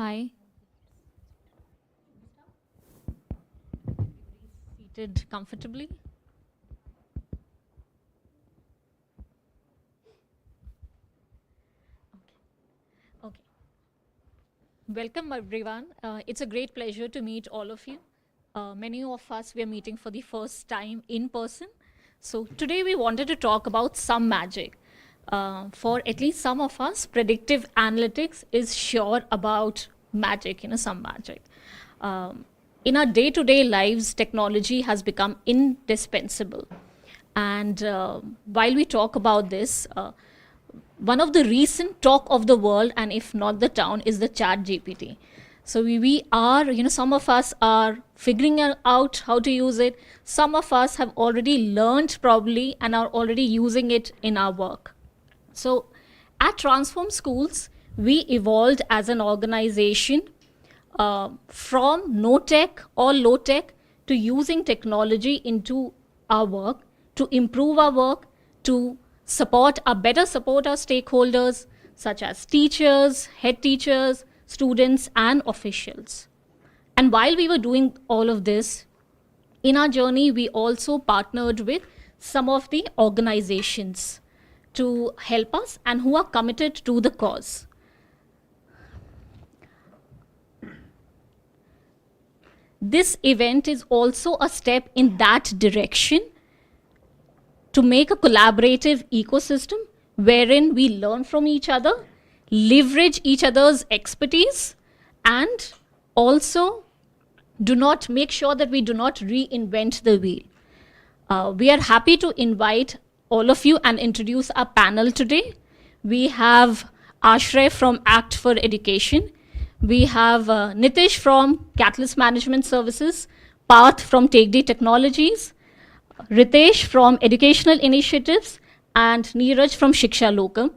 Hi. Seated comfortably. Okay. Welcome, everyone. It's a great pleasure to meet all of you. Many of us, we are meeting for the first time in person. So today we wanted to talk about some magic. For at least some of us, predictive analytics is sure about magic, some magic. In our day-to-day lives, technology has become indispensable. And while we talk about this, one of the recent talk of the world, and if not the town, is the chat GPT. So we are, some of us are figuring out how to use it. Some of us have already learned probably and are already using it in our work. So at Transform Schools, we evolved as an organization from no tech or low tech to using technology into our work, to improve our work, to better support our stakeholders, such as teachers, head teachers, students, and officials. And while we were doing all of this, in our journey, we also partnered with some of the organizations to help us and who are committed to the cause. This event is also a step in that direction to make a collaborative ecosystem wherein we learn from each other, leverage each other's expertise, and also make sure that we do not reinvent the wheel. We are happy to invite all of you and introduce our panel today. We have Ashray from Act for Education. We have Nitish from Catalyst Management Services, Parth from Take D Technologies, Ritesh from Educational Initiatives, and Neeraj from Shiksha Locum.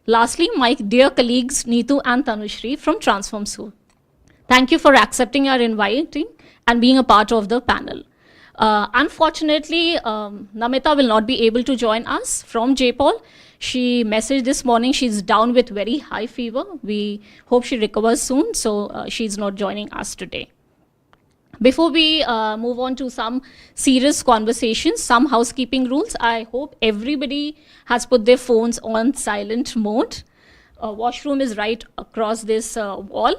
Lastly, my dear colleagues Neetu and Tanushri from Transform School. Thank you for accepting our inviting and being a part of the panel. Unfortunately, Namita will not be able to join us from JPOL. She messaged this morning she's down with very high fever. We hope she recovers soon, so she's not joining us today. Before we move on to some serious conversations, some housekeeping rules, I hope everybody has put their phones on silent mode. Washroom is right across this wall,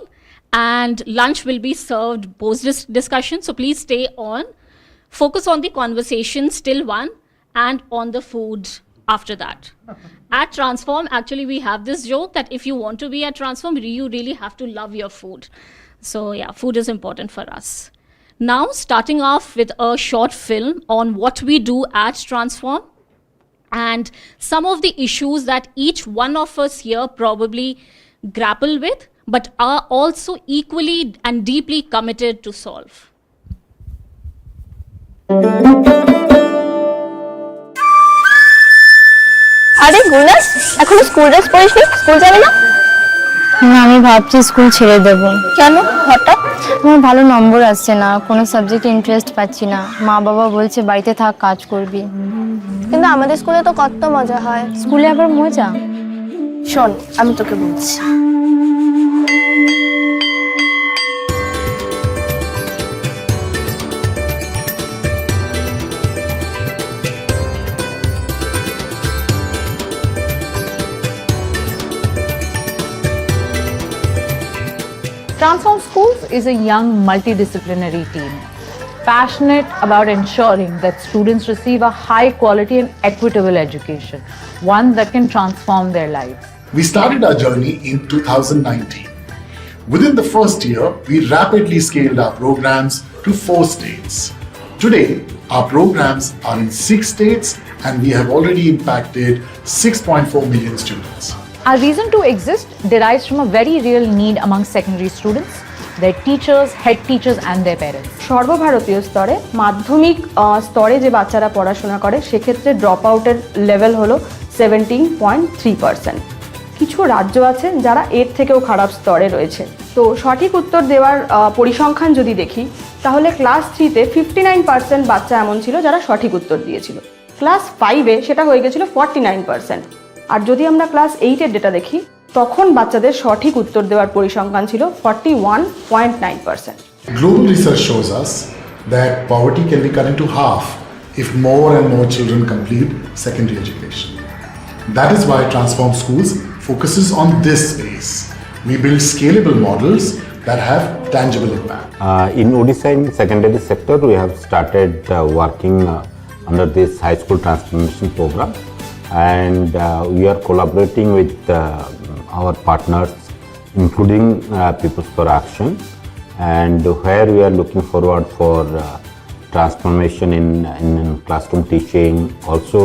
and lunch will be served post this discussion, so please stay on. Focus on the conversations till 1 and on the food after that. At Transform, actually, we have this joke that if you want to be at Transform, you really have to love your food. So yeah, food is important for us. Now, starting off with a short film on what we do at Transform and some of the issues that each one of us here probably grapple with, but are also equally and deeply committed to solve. আরে গুনাস এখনো school dress পরিসনি school যাবে না না আমি ভাবছি school ছেড়ে দেব কেন হঠাৎ আমার ভালো নম্বর আসছে না কোনো সাবজেক্টে ইন্টারেস্ট পাচ্ছি না মা বাবা বলছে বাড়িতে থাক কাজ করবি কিন্তু আমাদের স্কুলে তো কত মজা হয় স্কুলে আবার মজা শোন আমি তোকে বলছি Transform Schools is a young multidisciplinary team, passionate about ensuring that students receive a high quality and equitable education, one that can transform their lives. We started our journey in 2019. Within the first year, we rapidly scaled our programs to 4 states. Today, our programs are in 6 states and we have already impacted 6.4 million students. Our reason to exist derives from a very real need among secondary students, their teachers, head teachers and their parents. সর্বভারতীয় স্তরে মাধ্যমিক স্তরে যে বাচ্চারা পড়াশোনা করে সেক্ষেত্রে drop আউটের লেভেল হলো 17.3%। কিছু রাজ্য আছে যারা এর থেকেও খারাপ স্তরে রয়েছে। তো সঠিক উত্তর দেওয়ার পরিসংখ্যান যদি দেখি তাহলে ক্লাস 3-তে 59% বাচ্চা এমন ছিল যারা সঠিক উত্তর দিয়েছিল, ক্লাস 5-এ সেটা হয়ে গেছিল 49%। আর যদি আমরা ক্লাস 8-এর ডেটা দেখি তখন বাচ্চাদের সঠিক উত্তর দেওয়ার পরিসংখ্যান ছিল 41.9%। Global research shows us that poverty can be cut into half if more and more children complete secondary education. That is why Transform Schools focuses on this space. We build scalable models that have tangible impact. In Odisha, in secondary sector, we have started working under this high school transformation program, and we are collaborating with our partners, including Peoples for Action, and where we are looking forward for transformation in classroom teaching, also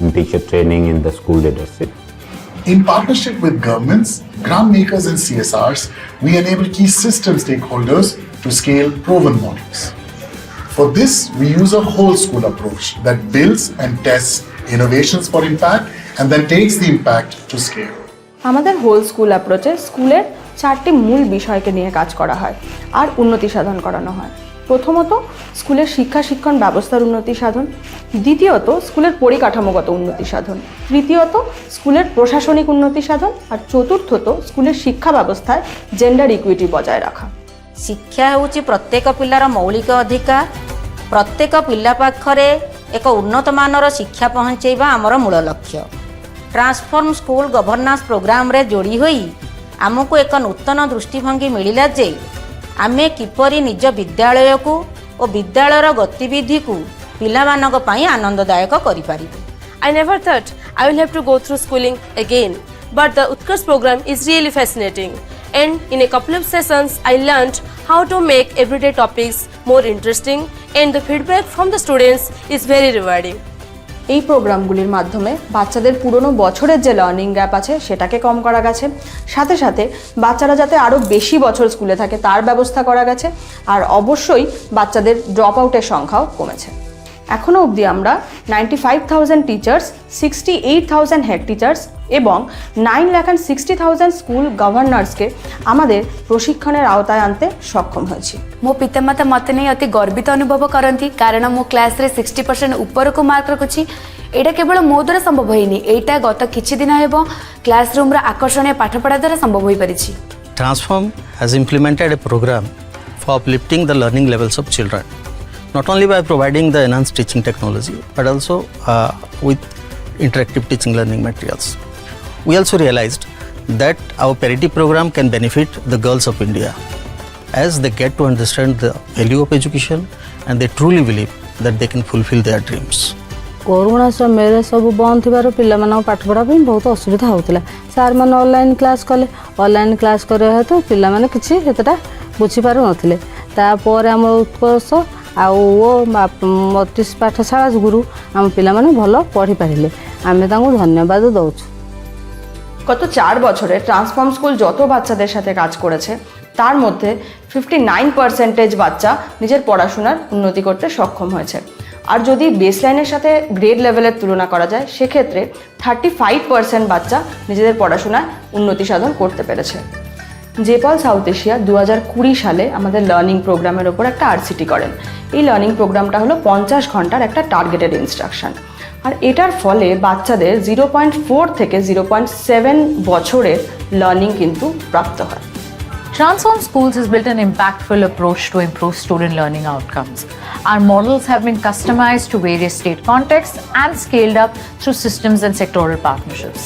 in teacher training in the school leadership. In partnership with governments, grant makers and CSRs, we enable key system stakeholders to scale proven models. For this, we use a whole school approach that builds and tests innovations for impact and then takes the impact to scale. আমাদের whole school অ্যাপ্রোচে স্কুলের 4টি মূল বিষয়কে নিয়ে কাজ করা হয় আর উন্নতি সাধন করানো হয়। প্রথমত, স্কুলের শিক্ষা শিক্ষণ ব্যবস্থার উন্নতি সাধন। দ্বিতীয়ত, স্কুলের পরিকাঠামোগত উন্নতি সাধন। তৃতীয়ত, স্কুলের প্রশাসনিক উন্নতি সাধন। আর চতুর্থত, স্কুলের শিক্ষা ব্যবস্থায় জেন্ডার ইকুইটি বজায় রাখা। শিক্ষা ହେଉଛି ପ୍ରତ୍ୟେକ ପିଲାର ମୌଳିକ ଅଧିକାର। ପ୍ରତ୍ୟେକ ପିଲା ପାଖରେ ଏକ ଉନ୍ନତମାନର ଶିକ୍ଷା ପହଞ୍ଚାଇବା ଆମର ମୂଳ ଲକ୍ଷ୍ୟ। ଟ୍ରାନ୍ସଫର୍ମ ସ୍କୁଲ ଗଭର୍ନାନ୍ସ ପ୍ରୋଗ୍ରାମରେ ଯୋଡ଼ି ହୋଇ ଆମକୁ ଏକ ନୂତନ ଦୃଷ୍ଟିଭଙ୍ଗୀ ମିଳିଲା ଯେ ଆମେ କିପରି ନିଜ ବିଦ୍ୟାଳୟକୁ ଓ ବିଦ୍ୟାଳୟର ଗତିବିଧିକୁ ପିଲାମାନଙ୍କ ପାଇଁ ଆନନ୍ଦଦାୟକ କରିପାରିବୁ। I never thought I will have to go through schooling again, but the Utkarsh program is really fascinating. And in a couple of sessions, I learned how to make everyday topics more interesting, and the feedback from the students is very rewarding. এই প্রোগ্রামগুলির মাধ্যমে বাচ্চাদের পুরনো বছরের যে learning gap আছে সেটাকে কম করা গেছে, সাথে সাথে বাচ্চারা যাতে আরও বেশি বছর স্কুলে থাকে তার ব্যবস্থা করা গেছে, আর অবশ্যই বাচ্চাদের ড্রপ আউটের সংখ্যাও কমেছে। এখনও অবধি আমরা 95,000 টিচার্স, 68,000 হেড টিচার্স এবং 9,60,000 স্কুল গভর্নর্সকে আমাদের প্রশিক্ষণের আওতায় আনতে সক্ষম হয়েছি। ମୋ ପିତାମାତା ମୋତେ ନେଇ ଅତି ଗର୍ବିତ ଅନୁଭବ କରନ୍ତି କାରଣ ମୁଁ କ୍ଲାସ୍ରେ 60% ଉପରକୁ ମାର୍କ ରଖୁଛି। ଏଇଟା କେବଳ ମୋ ଦ୍ୱାରା ସମ୍ଭବ ହେଇନି, ଏଇଟା ଗତ କିଛି ଦିନ ହେବ କ୍ଲାସ୍ ରୁମ୍ର ଆକର୍ଷଣୀୟ ପାଠପଢ଼ା ଦ୍ୱାରା ସମ୍ଭବ ହୋଇପାରିଛି। Transform has implemented a program for uplifting the learning levels of children, not only by providing the enhanced teaching technology, but also with interactive teaching learning materials. We also realized that our parity program can benefit the girls of India as they get to understand the value of education and they truly believe that they can fulfill their dreams. Corona ସମୟରେ ସବୁ ବନ୍ଦ ଥିବାରୁ ପିଲାମାନଙ୍କ ପାଠ ପଢ଼ା ପାଇଁ ବହୁତ ଅସୁବିଧା ହେଉଥିଲା। ସାର୍ମାନେ ଅନଲାଇନ୍ କ୍ଲାସ୍ କଲେ, ଅନଲାଇନ୍ କ୍ଲାସ୍ କରିବା ହେତୁ ପିଲାମାନେ କିଛି ସେତେଟା ବୁଝିପାରୁନଥିଲେ। ତାପରେ ଆମ ଉତ୍କର୍ଷ ଆଉ ମତିଶ ପାଠଶାଳା ଗୁରୁ ଆମ ପିଲାମାନେ ଭଲ ପଢ଼ିପାରିଲେ, ଆମେ ତାଙ୍କୁ ଧନ୍ୟବାଦ ଦେଉଛୁ। গত 4 বছরে ট্রান্সফর্ম স্কুল যত বাচ্চাদের সাথে কাজ করেছে তার মধ্যে 59% বাচ্চা নিজের পড়াশোনার উন্নতি করতে সক্ষম হয়েছে। আর যদি বেসলাইনের সাথে গ্রেড লেভেলের তুলনা করা যায় সেক্ষেত্রে 35% বাচ্চা নিজেদের পড়াশোনায় উন্নতি সাধন করতে পেরেছে। জেপল সাউথ এশিয়া 2020 সালে আমাদের লার্নিং প্রোগ্রামের ওপর একটা আরসিটি করেন। এই লার্নিং প্রোগ্রামটা হলো 50 ঘন্টার একটা টার্গেটেড ইনস্ট্রাকশন, আর এটার ফলে বাচ্চাদের 0.4 থেকে 0.7 বছরের লার্নিং কিন্তু প্রাপ্ত হয়। Transform Schools has built an impactful approach to improve student learning outcomes. Our models have been customized to various state contexts and scaled up through systems and sectoral partnerships.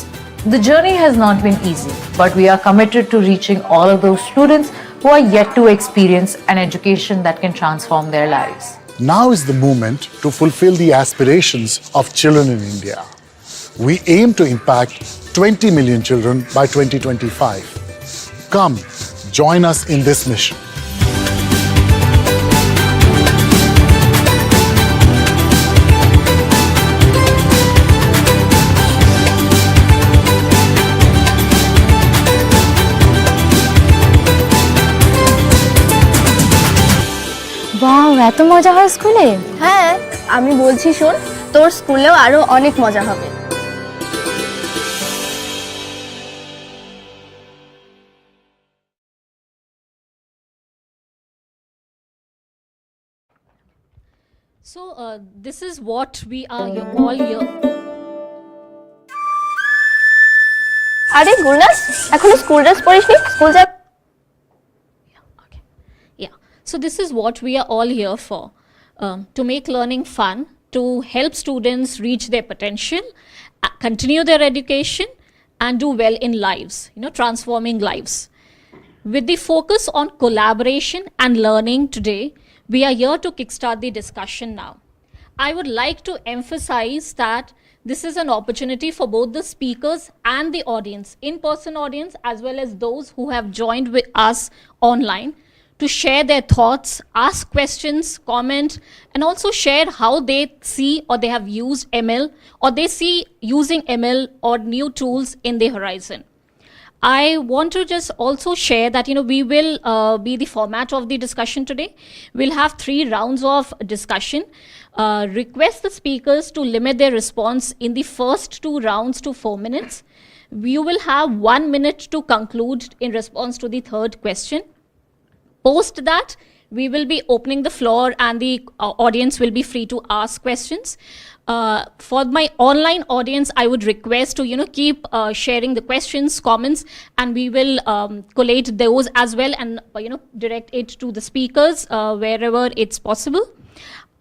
The journey has not been easy, but we are committed to reaching all of those students who are yet to experience an education that can transform their lives. Now is the moment to fulfill the aspirations of children in India. We aim to impact 20 million children by 2025. Come, join us in this mission. বাহ, এত মজা হয় স্কুলে। হ্যাঁ, আমি বলছি শোন, তোর স্কুলেও আরো অনেক মজা হবে। So this is what we are all here. আরে গুলনাস এখনো স্কুল ড্রেস পরিসনি, স্কুল যা। Yeah, so this is what we are all here for, to make learning fun, to help students reach their potential, continue their education, and do well in lives, transforming lives. With the focus on collaboration and learning today, we are here to kickstart the discussion now. I would like to emphasize that this is an opportunity for both the speakers and the audience, in-person audience, as well as those who have joined with us online, to share their thoughts, ask questions, comment, and also share how they see or they have used ML, or they see using ML or new tools in the horizon. I want to just also share that, we will be the format of the discussion today. We'll have 3 rounds of discussion. Request the speakers to limit their response in the first 2 rounds to 4 minutes. You will have 1 minute to conclude in response to the third question. Post that, we will be opening the floor and the audience will be free to ask questions. For my online audience, I would request to keep sharing the questions, comments, and we will collate those as well and direct it to the speakers wherever it's possible.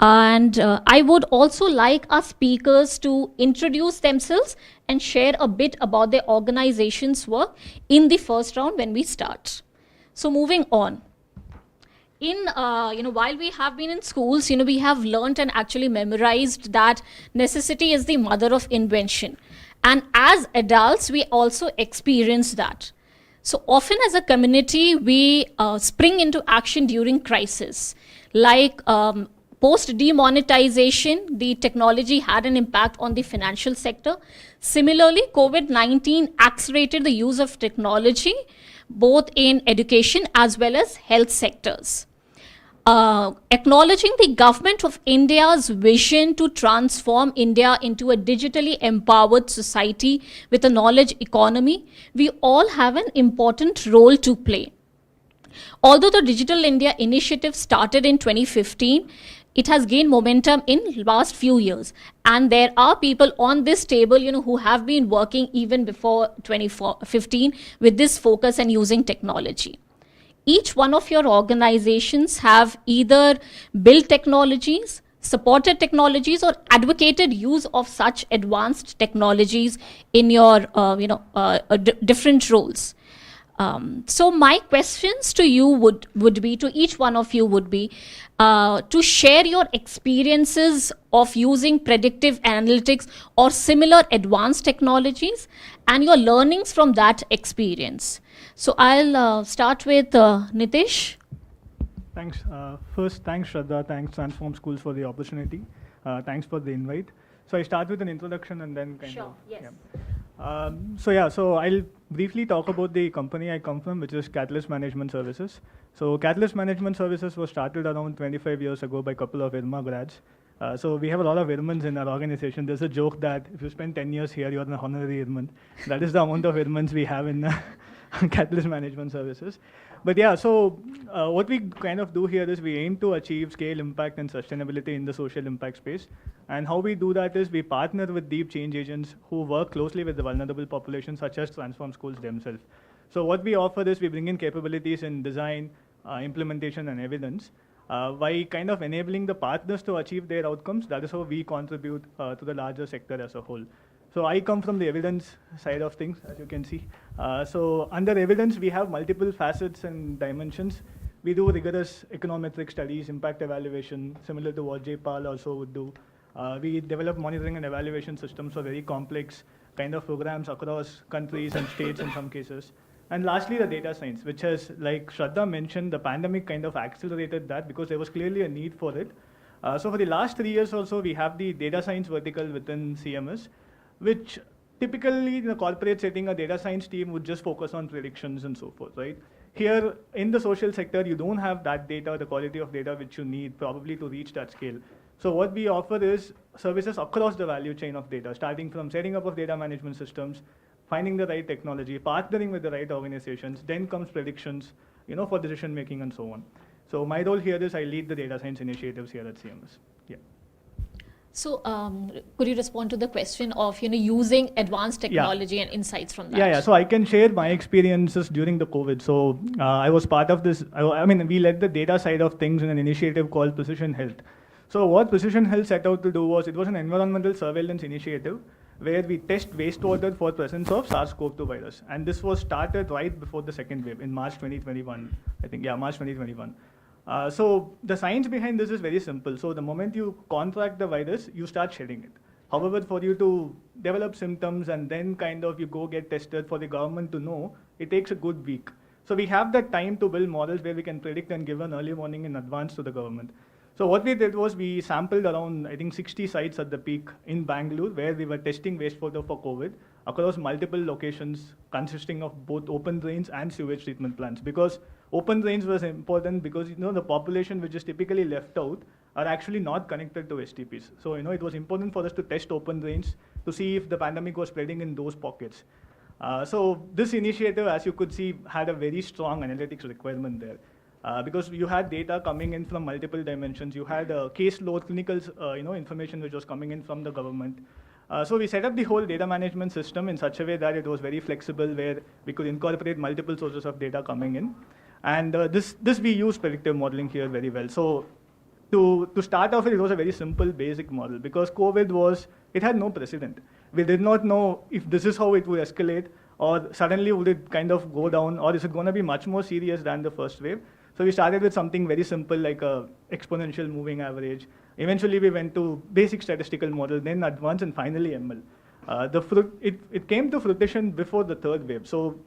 And I would also like our speakers to introduce themselves and share a bit about their organization's work in the first round when we start. So moving on. While we have been in schools, we have learnt and actually memorized that necessity is the mother of invention. And as adults, we also experience that. So often as a community, we spring into action during crisis. Like post-demonetization, the technology had an impact on the financial sector. Similarly, COVID-19 accelerated the use of technology, both in education as well as health sectors. Acknowledging the government of India's vision to transform India into a digitally empowered society with a knowledge economy, we all have an important role to play. Although the Digital India initiative started in 2015, it has gained momentum in last few years. And there are people on this table, who have been working even before 2015 with this focus and using technology. Each one of your organizations have either built technologies, supported technologies, or advocated use of such advanced technologies in your different roles. So my questions to you would be, to each one of you would be, to share your experiences of using predictive analytics or similar advanced technologies and your learnings from that experience. So I'll start with Nitish. Thanks. First, thanks Shraddha, thanks Transform Schools for the opportunity. Thanks for the invite. So I start with an introduction and then Yes. So I'll briefly talk about the company I come from, which is Catalyst Management Services. So Catalyst Management Services was started around 25 years ago by a couple of IRMA grads. So we have a lot of IRMANs in our organization. There's a joke that if you spend 10 years here, you're an honorary IRMAN. That is the amount of IRMANs we have in Catalyst Management Services. But what we kind of do here is we aim to achieve scale, impact, and sustainability in the social impact space. And how we do that is we partner with deep change agents who work closely with the vulnerable populations, such as Transform Schools themselves. So what we offer is we bring in capabilities in design, implementation, and evidence. By kind of enabling the partners to achieve their outcomes, that is how we contribute to the larger sector as a whole. So I come from the evidence side of things, as you can see. So under evidence, we have multiple facets and dimensions. We do rigorous econometric studies, impact evaluation, similar to what JPAL also would do. We develop monitoring and evaluation systems for very complex kind of programs across countries and states in some cases. And lastly, the data science, which has, like Shraddha mentioned, the pandemic kind of accelerated that because there was clearly a need for it. So for the last 3 years also, we have the data science vertical within CMS, which typically in a corporate setting, a data science team would just focus on predictions and so forth, right? Here in the social sector, you don't have that data, the quality of data which you need probably to reach that scale. So what we offer is services across the value chain of data, starting from setting up of data management systems, finding the right technology, partnering with the right organizations, then comes predictions, for decision making and so on. So my role here is I lead the data science initiatives here at CMS. Yeah. So, could you respond to the question of using advanced technology and insights from that? Yeah. So I can share my experiences during the COVID. So I was part of this. I mean, we led the data side of things in an initiative called Precision Health. So what Precision Health set out to do was, it was an environmental surveillance initiative where we test wastewater for presence of SARS-CoV-2 virus, and this was started right before the second wave in March 2021. I think, March 2021. So the science behind this is very simple. So the moment you contract the virus, you start shedding it. However, for you to develop symptoms and then kind of you go get tested, for the government to know, it takes a good week. So we have that time to build models where we can predict and give an early warning in advance to the government. So what we did was, we sampled around, I think, 60 sites at the peak in Bangalore, where we were testing wastewater for COVID across multiple locations consisting of both open drains and sewage treatment plants. Because open drains was important because the population which is typically left out are actually not connected to STPs. So it was important for us to test open drains to see if the pandemic was spreading in those pockets. So this initiative, as you could see, had a very strong analytics requirement there. Because you had data coming in from multiple dimensions. You had case load, clinical information which was coming in from the government. So we set up the whole data management system in such a way that it was very flexible, where we could incorporate multiple sources of data coming in. And this we use predictive modeling here very well. So to start off with, it was a very simple basic model, because COVID it had no precedent. We did not know if this is how it would escalate, or suddenly would it kind of go down, or is it going to be much more serious than the first wave. So we started with something very simple, like a exponential moving average. Eventually we went to basic statistical model, then advanced, and finally ML. It came to fruition before the third wave. So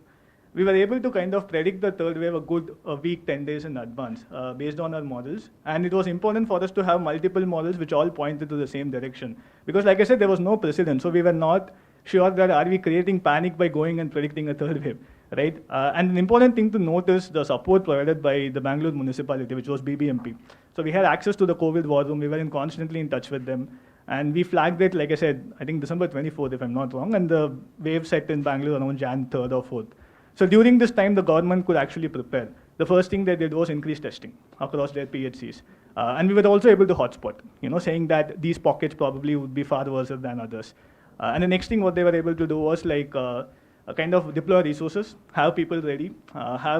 we were able to kind of predict the third wave a week, 10 days in advance, based on our models. And it was important for us to have multiple models which all pointed to the same direction. Because like I said, there was no precedent. So we were not sure that are we creating panic by going and predicting a third wave, right? And an important thing to note is the support provided by the Bangalore municipality, which was BBMP. So we had access to the COVID war room. We were constantly in touch with them. And we flagged it, like I said, I think December 24th, if I'm not wrong. And the wave set in Bangalore around Jan 3rd or 4th. So during this time, the government could actually prepare. The first thing they did was increase testing across their PHCs. And we were also able to hotspot, saying that these pockets probably would be far worse than others. And the next thing what they were able to do was kind of deploy resources, have people ready,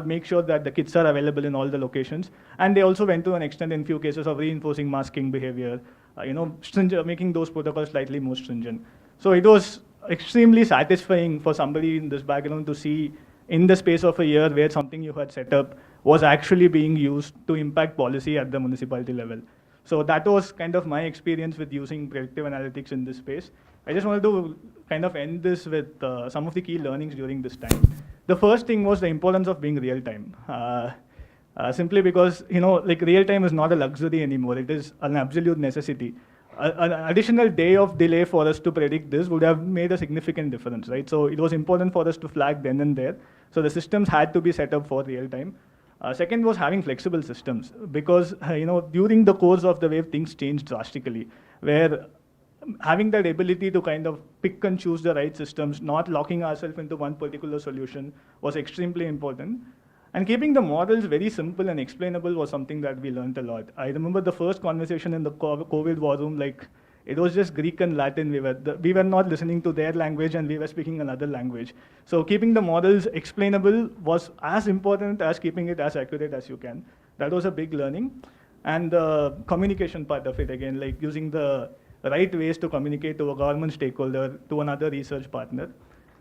make sure that the kits are available in all the locations. And they also went to an extent in few cases of reinforcing masking behavior, making those protocols slightly more stringent. So it was extremely satisfying for somebody in this background to see in the space of a year where something you had set up was actually being used to impact policy at the municipality level. So that was kind of my experience with using predictive analytics in this space. I just wanted to kind of end this with some of the key learnings during this time. The first thing was the importance of being real time. Simply because, real time is not a luxury anymore. It is an absolute necessity. An additional day of delay for us to predict this would have made a significant difference, right? So it was important for us to flag then and there. So the systems had to be set up for real time. Second was having flexible systems, because during the course of the wave, things changed drastically, where having that ability to kind of pick and choose the right systems, not locking ourselves into one particular solution, was extremely important. And keeping the models very simple and explainable was something that we learned a lot. I remember the first conversation in the COVID war room, it was just Greek and Latin. We were not listening to their language, and we were speaking another language. So keeping the models explainable was as important as keeping it as accurate as you can. That was a big learning. And the communication part of it, again, using the right ways to communicate to a government stakeholder, to another research partner.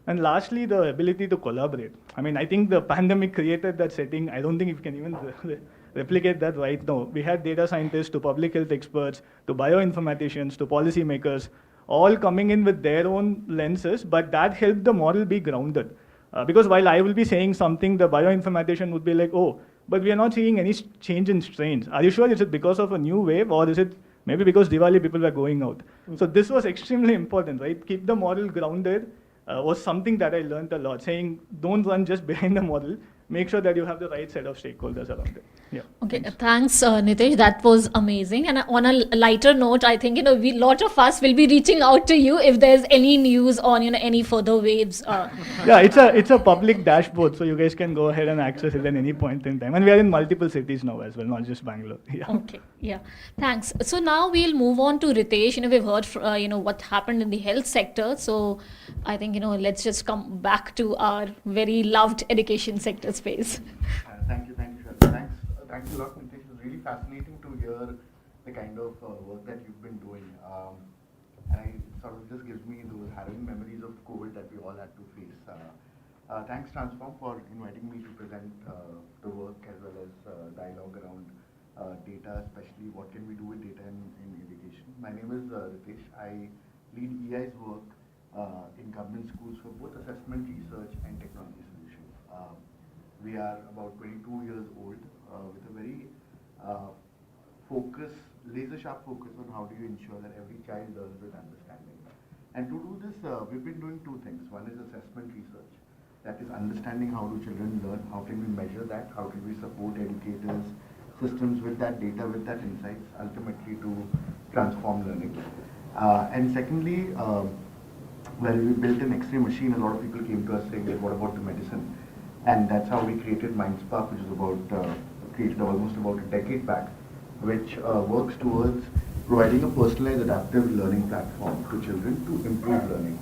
And lastly, the ability to collaborate. I mean, I think the pandemic created that setting. I don't think we can even replicate that right now. We had data scientists to public health experts, to bioinformaticians, to policymakers, all coming in with their own lenses, but that helped the model be grounded. Because while I will be saying something, the bioinformatician would be like, oh, but we are not seeing any change in strains. Are you sure? Is it because of a new wave, or is it maybe because Diwali people were going out? So this was extremely important, right? Keep the model grounded was something that I learned a lot, saying don't run just behind the model, make sure that you have the right set of stakeholders around it. Yeah. Okay, thanks, Nitesh. That was amazing. And on a lighter note, I think we lot of us will be reaching out to you if there's any news on any further waves. Yeah, it's a public dashboard, so you guys can go ahead and access it at any point in time. And we are in multiple cities now as well, not just Bangalore. Yeah. Okay, yeah, thanks. So now we'll move on to Ritesh. We've heard what happened in the health sector. So I think let's just come back to our very loved education sector space. Thank you, Shraddha. Thanks a lot, Nitesh. It was really fascinating to hear the kind of work that you've been doing. And it sort of just gives me those harrowing memories of COVID that we all had to face. Thanks, Transform, for inviting me to present the work as well as dialogue around data, especially what can we do with data in education. My name is Ritesh. I lead EI's work in government schools for both assessment, research, and technology solutions. We are about 22 years old with a very laser-sharp focus on how do you ensure that every child learns with understanding. And to do this, we've been doing two things. One is assessment research, that is understanding how do children learn, how can we measure that, how can we support educators, systems with that data, with that insights, ultimately to transform learning. And secondly, well, we built an X-ray machine. A lot of people came to us saying, what about the medicine? And that's how we created MindSpark, which is created almost about a decade back, which works towards providing a personalized adaptive learning platform to children to improve learning.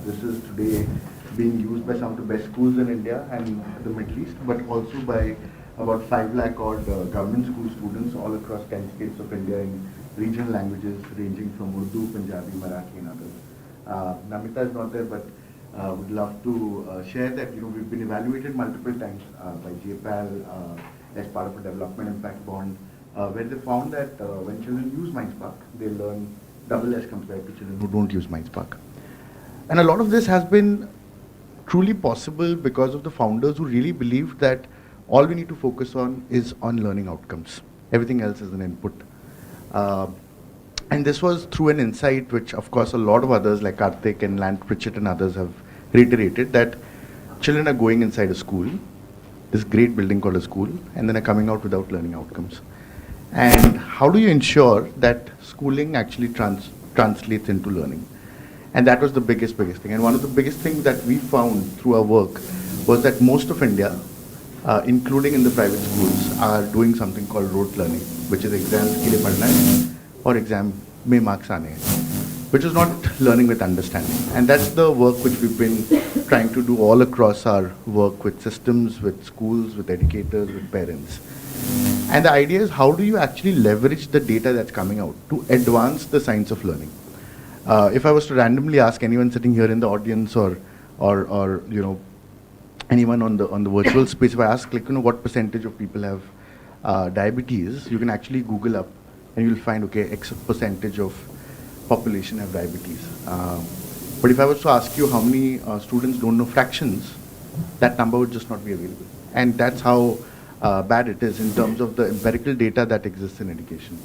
This is today being used by some of the best schools in India and the Middle East, but also by about 5 lakh odd government school students all across 10 states of India in regional languages ranging from Urdu, Punjabi, Marathi and others. Namita is not there, but would love to share that we've been evaluated multiple times by JPAL as part of a development impact bond, where they found that when children use MindSpark, they learn double as compared to children who don't use MindSpark. And a lot of this has been truly possible because of the founders who really believed that all we need to focus on is on learning outcomes. Everything else is an input. And this was through an insight which, of course, a lot of others like Karthik and Lant Pritchett and others have reiterated, that children are going inside a school, this great building called a school, and then are coming out without learning outcomes. And how do you ensure that schooling actually translates into learning? And that was the biggest thing. And one of the biggest things that we found through our work was that most of India, including in the private schools, are doing something called rote learning, which is exams ke liye padhna hai or exam mein marks aane hai, which is not learning with understanding. And that's the work which we've been trying to do all across our work with systems, with schools, with educators, with parents. And the idea is, how do you actually leverage the data that's coming out to advance the science of learning? If I was to randomly ask anyone sitting here in the audience or anyone on the virtual space, if I ask what percentage of people have diabetes, you can actually Google up and you'll find, okay, X percentage of population have diabetes. But if I was to ask you how many students don't know fractions, that number would just not be available. And that's how bad it is in terms of the empirical data that exists in education.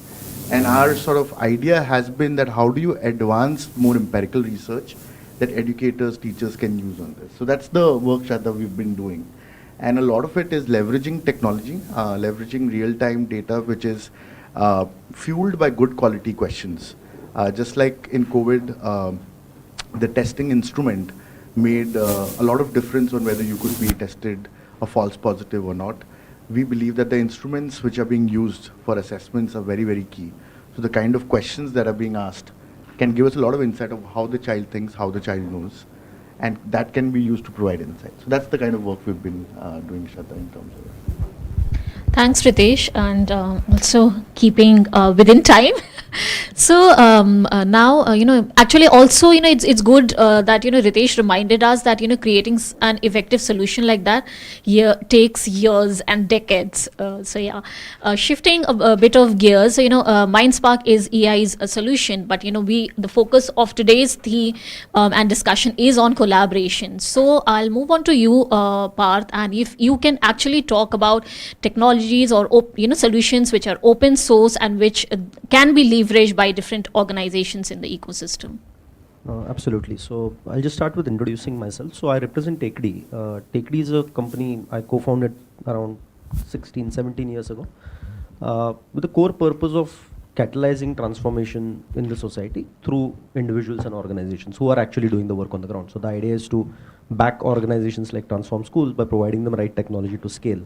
And our sort of idea has been that how do you advance more empirical research that educators, teachers can use on this. So that's the work that we've been doing. And a lot of it is leveraging technology, leveraging real-time data, which is fueled by good quality questions. Just like in COVID, the testing instrument made a lot of difference on whether you could be tested a false positive or not. We believe that the instruments which are being used for assessments are very, very key. So the kind of questions that are being asked can give us a lot of insight of how the child thinks, how the child knows, and that can be used to provide insight. So that's the kind of work we've been doing, Shraddha, in terms of it. Thanks, Ritesh, and also keeping within time. So now, actually also, it's good that, Ritesh reminded us that, creating an effective solution like that takes years and decades. Shifting a bit of gears, MindSpark is EI's solution, but, the focus of today's theme and discussion is on collaboration. So I'll move on to you, Parth, and if you can actually talk about technologies or, solutions which are open source and which can be leveraged by different organizations in the ecosystem. Absolutely. So I'll just start with introducing myself. So I represent TakeD. TakeD is a company I co-founded around 16, 17 years ago with the core purpose of catalyzing transformation in the society through individuals and organizations who are actually doing the work on the ground. So the idea is to back organizations like Transform Schools by providing them right technology to scale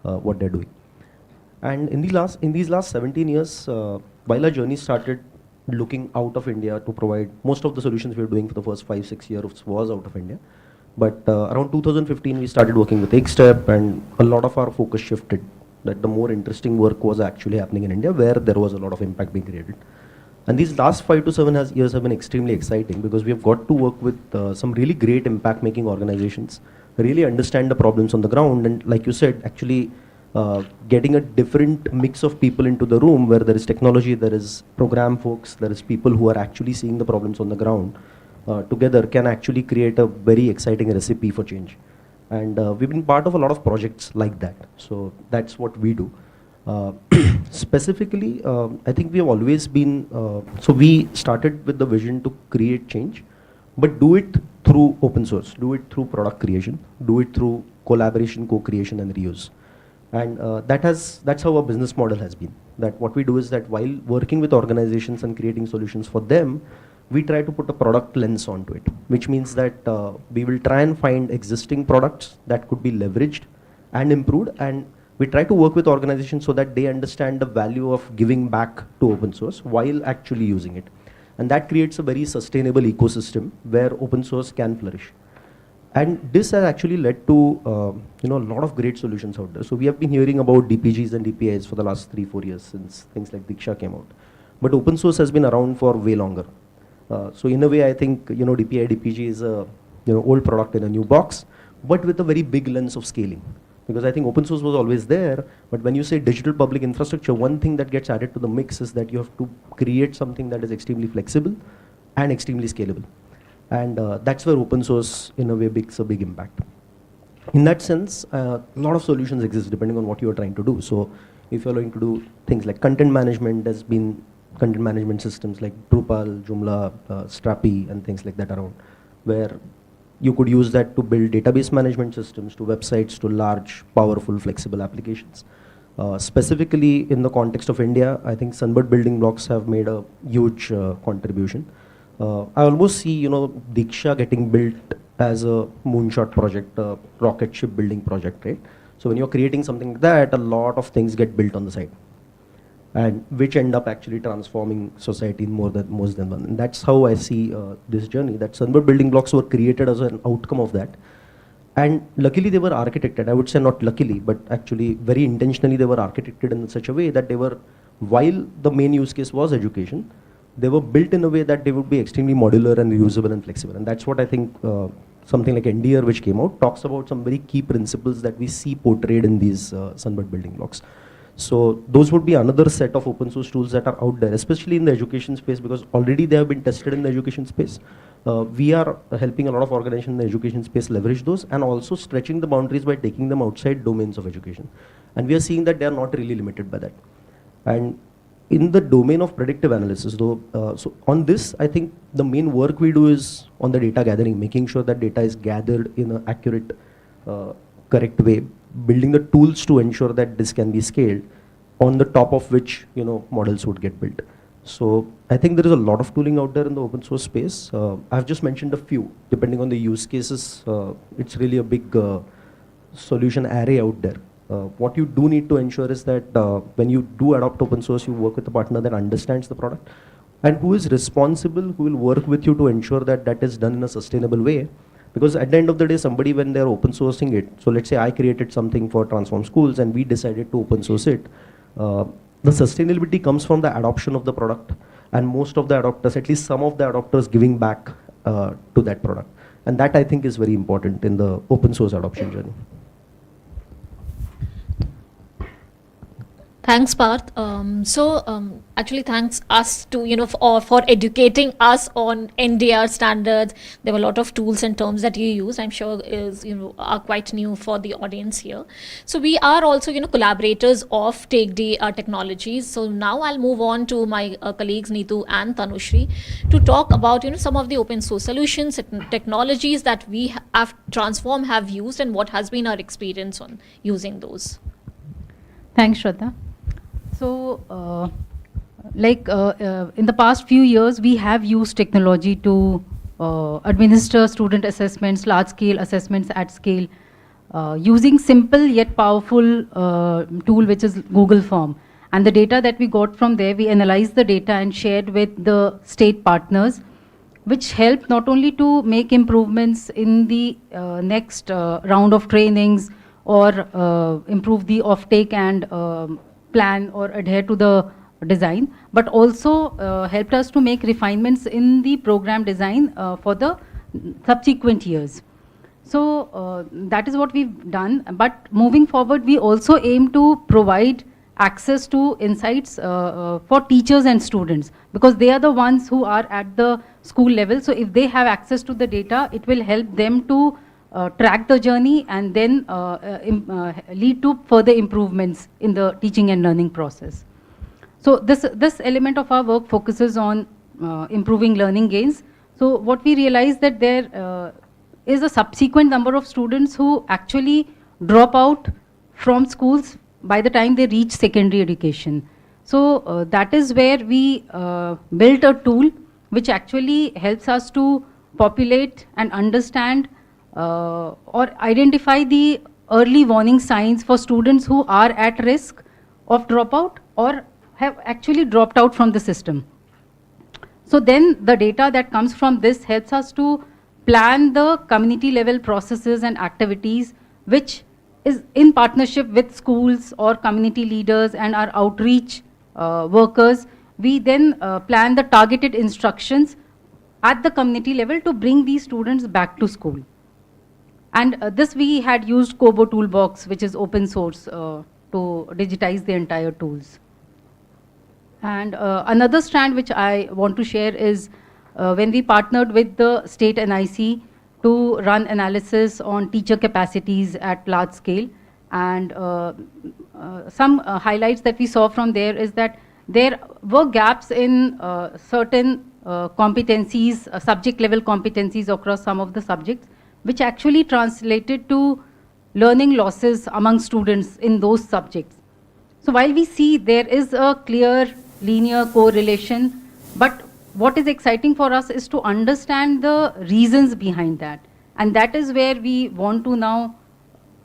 what they're doing. And in these last 17 years, while our journey started looking out of India to provide most of the solutions we were doing for the first 5-6 years was out of India. But around 2015, we started working with Step, and a lot of our focus shifted. That the more interesting work was actually happening in India, where there was a lot of impact being created. And these last 5 to 7 years have been extremely exciting because we have got to work with some really great impact-making organizations, really understand the problems on the ground, and like you said, actually getting a different mix of people into the room where there is technology, there is program folks, there is people who are actually seeing the problems on the ground together can actually create a very exciting recipe for change. And we've been part of a lot of projects like that. So that's what we do. Specifically, I think we have always been, so we started with the vision to create change, but do it through open source, do it through product creation, do it through collaboration, co-creation and reuse. And that's how our business model has been. That what we do is that while working with organizations and creating solutions for them, we try to put a product lens onto it, which means that we will try and find existing products that could be leveraged and improved, and we try to work with organizations so that they understand the value of giving back to open source while actually using it. And that creates a very sustainable ecosystem where open source can flourish. And this has actually led to a lot of great solutions out there. So we have been hearing about DPGs and DPIs for the last 3-4 years since things like Diksha came out. But open source has been around for way longer. So in a way, I think DPI, DPG is a old product in a new box, but with a very big lens of scaling. Because I think open source was always there, but when you say digital public infrastructure, one thing that gets added to the mix is that you have to create something that is extremely flexible and extremely scalable. And that's where open source, in a way, makes a big impact. In that sense, a lot of solutions exist depending on what you are trying to do. So if you're going to do things like content management, there's been content management systems like Drupal, Joomla, Strapi, and things like that around, where you could use that to build database management systems, to websites, to large, powerful, flexible applications. Specifically in the context of India, I think Sunbird building blocks have made a huge contribution. I almost see, Diksha getting built as a moonshot project, a rocket ship building project, right? So when you're creating something like that, a lot of things get built on the side, and which end up actually transforming society in more than one. And that's how I see this journey, that Sunbird building blocks were created as an outcome of that. And luckily they were architected, I would say not luckily, but actually very intentionally they were architected in such a way that they were, while the main use case was education, they were built in a way that they would be extremely modular and reusable and flexible. And that's what I think something like NDR, which came out, talks about some very key principles that we see portrayed in these Sunbird building blocks. So those would be another set of open source tools that are out there, especially in the education space, because already they have been tested in the education space. We are helping a lot of organizations in the education space leverage those, and also stretching the boundaries by taking them outside domains of education. And we are seeing that they are not really limited by that. And in the domain of predictive analysis, though, so on this, I think the main work we do is on the data gathering, making sure that data is gathered in an accurate, correct way, building the tools to ensure that this can be scaled, on the top of which models would get built. So I think there is a lot of tooling out there in the open source space. I've just mentioned a few. Depending on the use cases, it's really a big solution array out there. What you do need to ensure is that when you do adopt open source, you work with a partner that understands the product and who is responsible, who will work with you to ensure that that is done in a sustainable way. Because at the end of the day, somebody, when they're open sourcing it, so let's say I created something for Transform Schools and we decided to open source it, the sustainability comes from the adoption of the product, and most of the adopters, at least some of the adopters, giving back to that product. And that I think is very important in the open source adoption journey. Thanks, Parth. Actually, thanks us to for educating us on NDR standards. There were a lot of tools and terms that you use. I'm sure are quite new for the audience here. So we are also collaborators of Take D Technologies. So now I'll move on to my colleagues Neetu and Tanushri to talk about some of the open source solutions, technologies that we have Transform have used, and what has been our experience on using those. Thanks, Shraddha. So, in the past few years, we have used technology to administer student assessments, large-scale assessments at scale, using simple yet powerful tool, which is Google Form. And the data that we got from there, we analyzed the data and shared with the state partners, which helped not only to make improvements in the next round of trainings, or improve the offtake and plan or adhere to the design, but also helped us to make refinements in the program design for the subsequent years. So that is what we've done. But moving forward, we also aim to provide access to insights for teachers and students, because they are the ones who are at the school level. So if they have access to the data, it will help them to track the journey and then lead to further improvements in the teaching and learning process. So this element of our work focuses on improving learning gains. So what we realized that there is a subsequent number of students who actually drop out from schools by the time they reach secondary education. So that is where we built a tool which actually helps us to populate and understand or identify the early warning signs for students who are at risk of dropout or have actually dropped out from the system. So then the data that comes from this helps us to plan the community level processes and activities, which is in partnership with schools or community leaders and our outreach workers. We then plan the targeted instructions at the community level to bring these students back to school. And this we had used Kobo Toolbox, which is open source, to digitize the entire tools. And another strand which I want to share is when we partnered with the state NIC to run analysis on teacher capacities at large scale. And some highlights that we saw from there is that there were gaps in certain competencies, subject level competencies across some of the subjects, which actually translated to learning losses among students in those subjects. So while we see there is a clear linear correlation, but what is exciting for us is to understand the reasons behind that. And that is where we want to now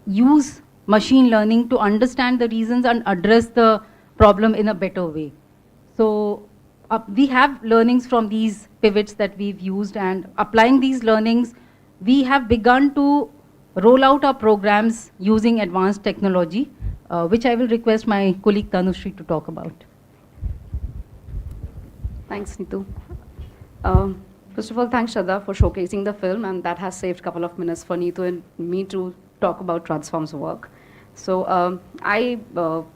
use machine learning to understand the reasons and address the problem in a better way. So we have learnings from these pivots that we've used, and applying these learnings, we have begun to roll out our programs using advanced technology, which I will request my colleague Tanushri to talk about. Thanks, Neetu. First of all, thanks, Shraddha, for showcasing the film, and that has saved a couple of minutes for Neetu and me to talk about Transform's work. So I,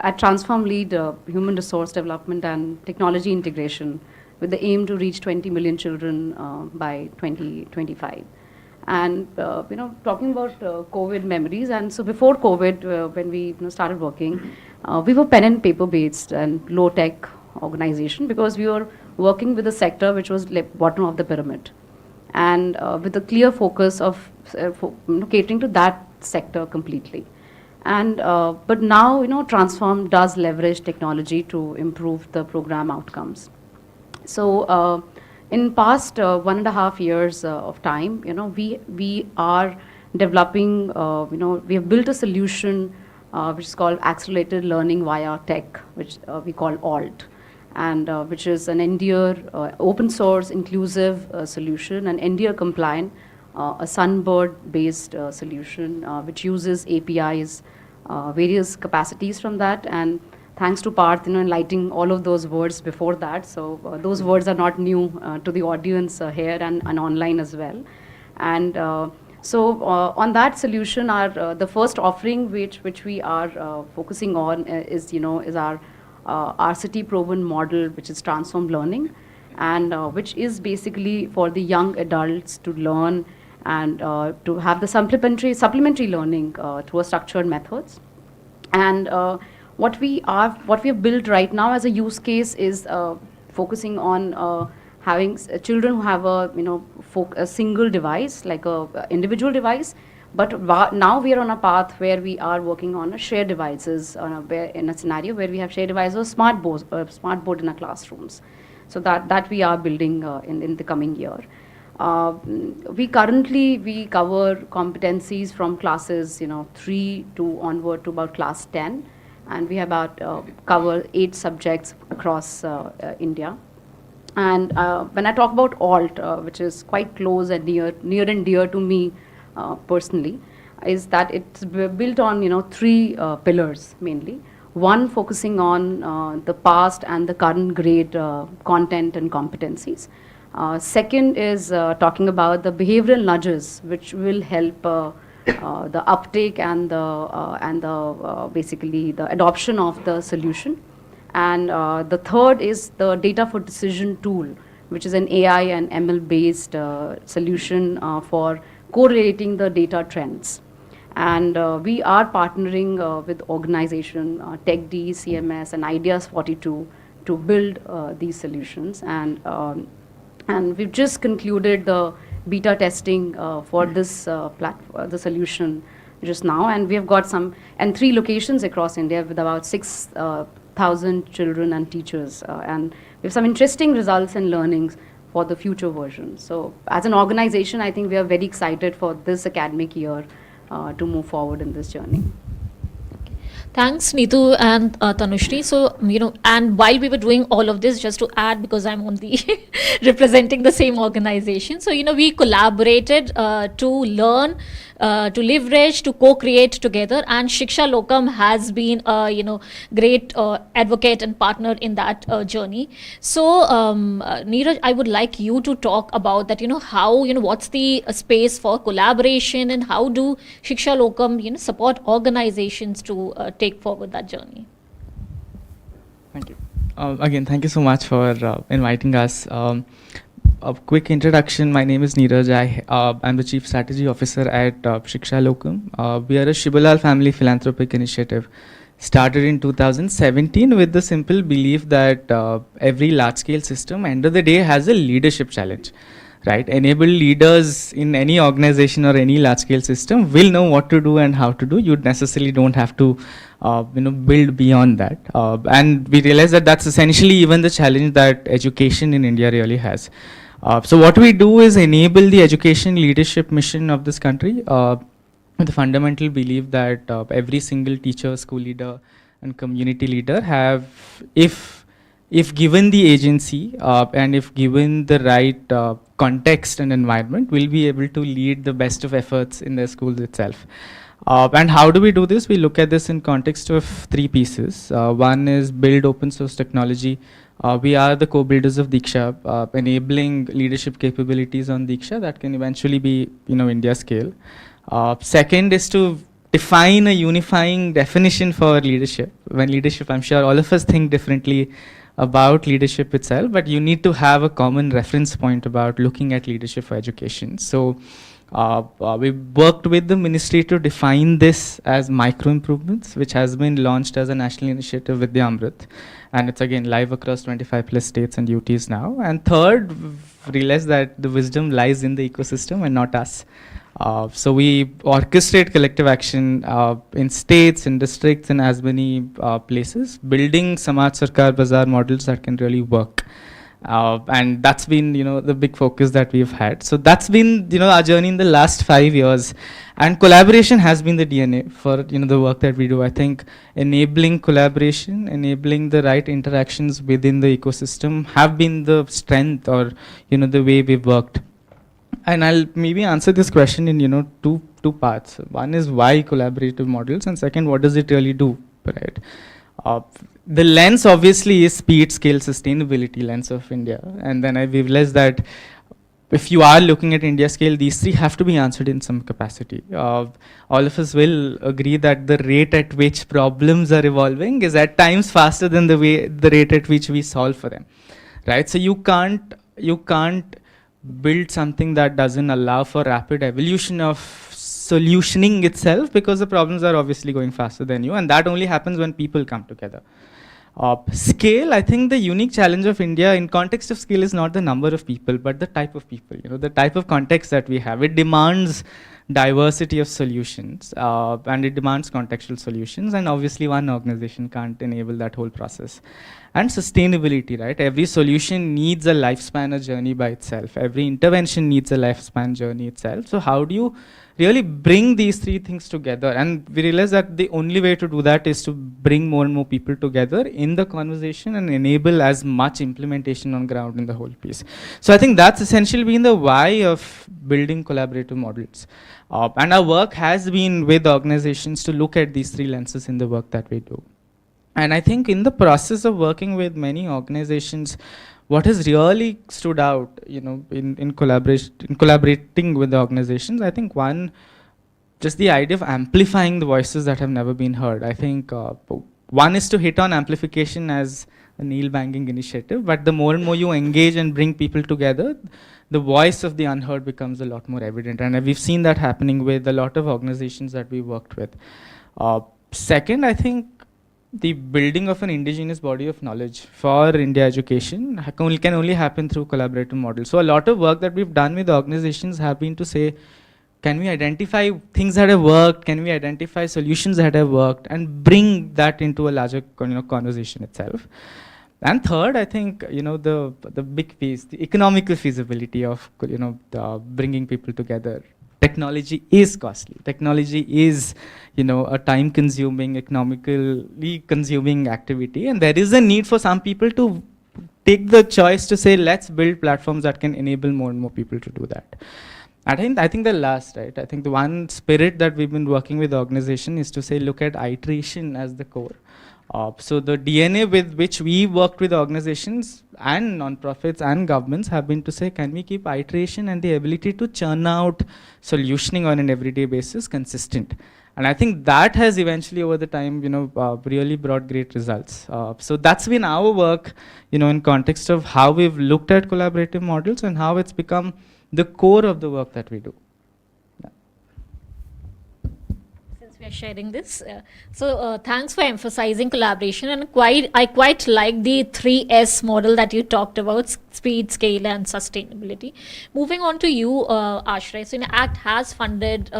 at Transform, lead human resource development and technology integration with the aim to reach 20 million children by 2025. And talking about COVID memories, and so before COVID, when we started working, we were pen and paper based and low tech organization, because we were working with a sector which was bottom of the pyramid, and with a clear focus of catering to that sector completely. And but now Transform does leverage technology to improve the program outcomes. So in past 1.5 years of time, we are developing, we have built a solution which is called accelerated learning via tech, which we call ALT, and which is an NDR open source inclusive solution, an NDR compliant, a Sunbird based solution which uses APIs, various capacities from that. And thanks to Parth, enlightening all of those words before that. So those words are not new to the audience here and online as well. And so on that solution, our the first offering which we are focusing on is our RCT proven model, which is transformed learning, and which is basically for the young adults to learn and to have the supplementary learning through a structured methods. And what we have built right now as a use case is focusing on having children who have a single device, like a individual device. But now we are on a path where we are working on a shared devices in a scenario where we have shared devices or smart board in our classrooms. So that we are building in the coming year. We cover competencies from classes 3 to onward to about class 10, and we have about cover 8 subjects across India. And when I talk about ALT, which is quite close and near and dear to me personally, is that it's built on 3 pillars mainly. One, focusing on the past and the current grade content and competencies. Second is talking about the behavioral nudges, which will help the uptake and the basically the adoption of the solution. And the third is the data for decision tool, which is an AI and ML based solution for correlating the data trends. And we are partnering with organization TechD, CMS, and Ideas 42 to build these solutions. And we've just concluded the beta testing for this the solution just now, and we have got 3 locations across India with about 6,000 children and teachers, and we have some interesting results and learnings for the future version. So as an organization, I think we are very excited for this academic year to move forward in this journey. Thanks, Neetu and Tanushri. So, and while we were doing all of this, just to add, because I'm on the representing the same organization. So, we collaborated to learn, to leverage, to co-create together. And Shiksha Lokam has been a, great advocate and partner in that journey. So, Neeraj, I would like you to talk about that, how, what's the space for collaboration and how do Shiksha Lokam, support organizations to take forward that journey. Thank you. Again, thank you so much for inviting us. A quick introduction. My name is Neeraj. I'm the Chief Strategy Officer at Shiksha Lokam. We are a Shibalal Family Philanthropic Initiative started in 2017 with the simple belief that every large-scale system, end of the day, has a leadership challenge. Right, enable leaders in any organization or any large-scale system will know what to do and how to do. You necessarily don't have to, build beyond that. And we realize that that's essentially even the challenge that education in India really has. So what we do is enable the education leadership mission of this country with the fundamental belief that every single teacher, school leader, and community leader have, if given the agency and if given the right context and environment, will be able to lead the best of efforts in their schools itself. And how do we do this? We look at this in context of 3 pieces. One is build open source technology. We are the co-builders of Diksha, enabling leadership capabilities on Diksha that can eventually be, India scale. Second is to define a unifying definition for leadership. When leadership, I'm sure all of us think differently about leadership itself, but you need to have a common reference point about looking at leadership for education. So we worked with the ministry to define this as micro improvements, which has been launched as a national initiative with the Amrit, and it's again live across 25 plus states and UTs now. And third, realize that the wisdom lies in the ecosystem and not us. So we orchestrate collective action in states, in districts, in as many places, building Samaj Sarkar Bazaar models that can really work. And that's been, the big focus that we've had. So that's been, our journey in the last 5 years. And collaboration has been the DNA for, the work that we do. I think enabling collaboration, enabling the right interactions within the ecosystem have been the strength or, the way we've worked. And I'll maybe answer this question in, two parts. One is why collaborative models, and second, what does it really do, right? The lens obviously is speed, scale, sustainability lens of India. And then I realized that if you are looking at India scale, these three have to be answered in some capacity. All of us will agree that the rate at which problems are evolving is at times faster than the rate at which we solve for them, right? So you can't build something that doesn't allow for rapid evolution of solutioning itself, because the problems are obviously going faster than you, and that only happens when people come together. Scale, I think the unique challenge of India in context of scale is not the number of people, but the type of people, the type of context that we have. It demands diversity of solutions, and it demands contextual solutions, and obviously one organization can't enable that whole process. And sustainability, right? Every solution needs a lifespan, a journey by itself. Every intervention needs a lifespan journey itself. So how do you really bring these three things together? And we realize that the only way to do that is to bring more and more people together in the conversation and enable as much implementation on ground in the whole piece. So I think that's essentially been the why of building collaborative models. And our work has been with organizations to look at these three lenses in the work that we do. And I think in the process of working with many organizations, what has really stood out, in collaborating with the organizations, I think one, just the idea of amplifying the voices that have never been heard. I think one is to hit on amplification as a nail-banging initiative, but the more and more you engage and bring people together, the voice of the unheard becomes a lot more evident. And we've seen that happening with a lot of organizations that we worked with. Second, I think the building of an indigenous body of knowledge for India education can only happen through collaborative models. So a lot of work that we've done with organizations have been to say, can we identify things that have worked? Can we identify solutions that have worked and bring that into a larger conversation itself? And third, I think, the big piece, the economical feasibility of, bringing people together. Technology is costly. Technology is, a time-consuming, economically consuming activity, and there is a need for some people to take the choice to say, let's build platforms that can enable more and more people to do that. I think the last, right? I think the one spirit that we've been working with the organization is to say, look at iteration as the core. So the DNA with which we worked with organizations and nonprofits and governments have been to say, can we keep iteration and the ability to churn out solutioning on an everyday basis consistent? And I think that has eventually over the time, really brought great results. So that's been our work, in context of how we've looked at collaborative models and how it's become the core of the work that we do. We are sharing this. So thanks for emphasizing collaboration, and I quite like the 3S model that you talked about: speed, scale, and sustainability. Moving on to you, Ashray. So ACT has funded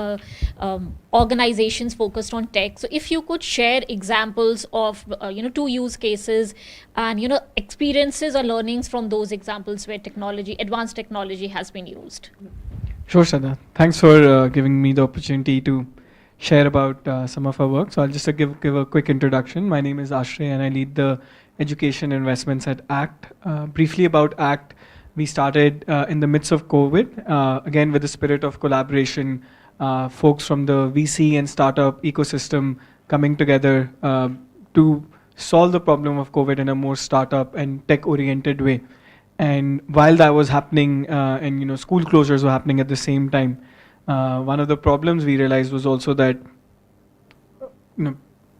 organizations focused on tech. So if you could share examples of 2 use cases and experiences or learnings from those examples where advanced technology has been used. Sure, Sada. Thanks for giving me the opportunity to share about some of our work. So I'll just give a quick introduction. My name is Ashray and I lead the education investments at ACT. Briefly about ACT, we started in the midst of COVID, again with the spirit of collaboration, folks from the VC and startup ecosystem coming together to solve the problem of COVID in a more startup and tech-oriented way. And while that was happening, and school closures were happening at the same time, one of the problems we realized was also that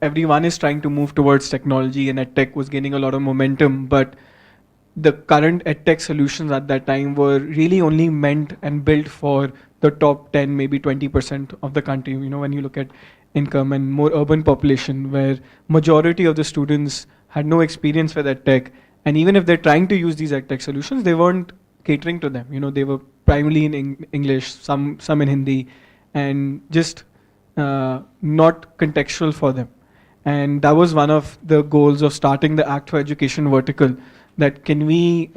everyone is trying to move towards technology, and EdTech was gaining a lot of momentum, but the current EdTech solutions at that time were really only meant and built for the top 10, maybe 20% of the country. When you look at income and more urban population, where majority of the students had no experience with EdTech, and even if they're trying to use these EdTech solutions, they weren't catering to them. They were primarily in English, some in Hindi, and just not contextual for them. And that was one of the goals of starting the Act for Education vertical, that can we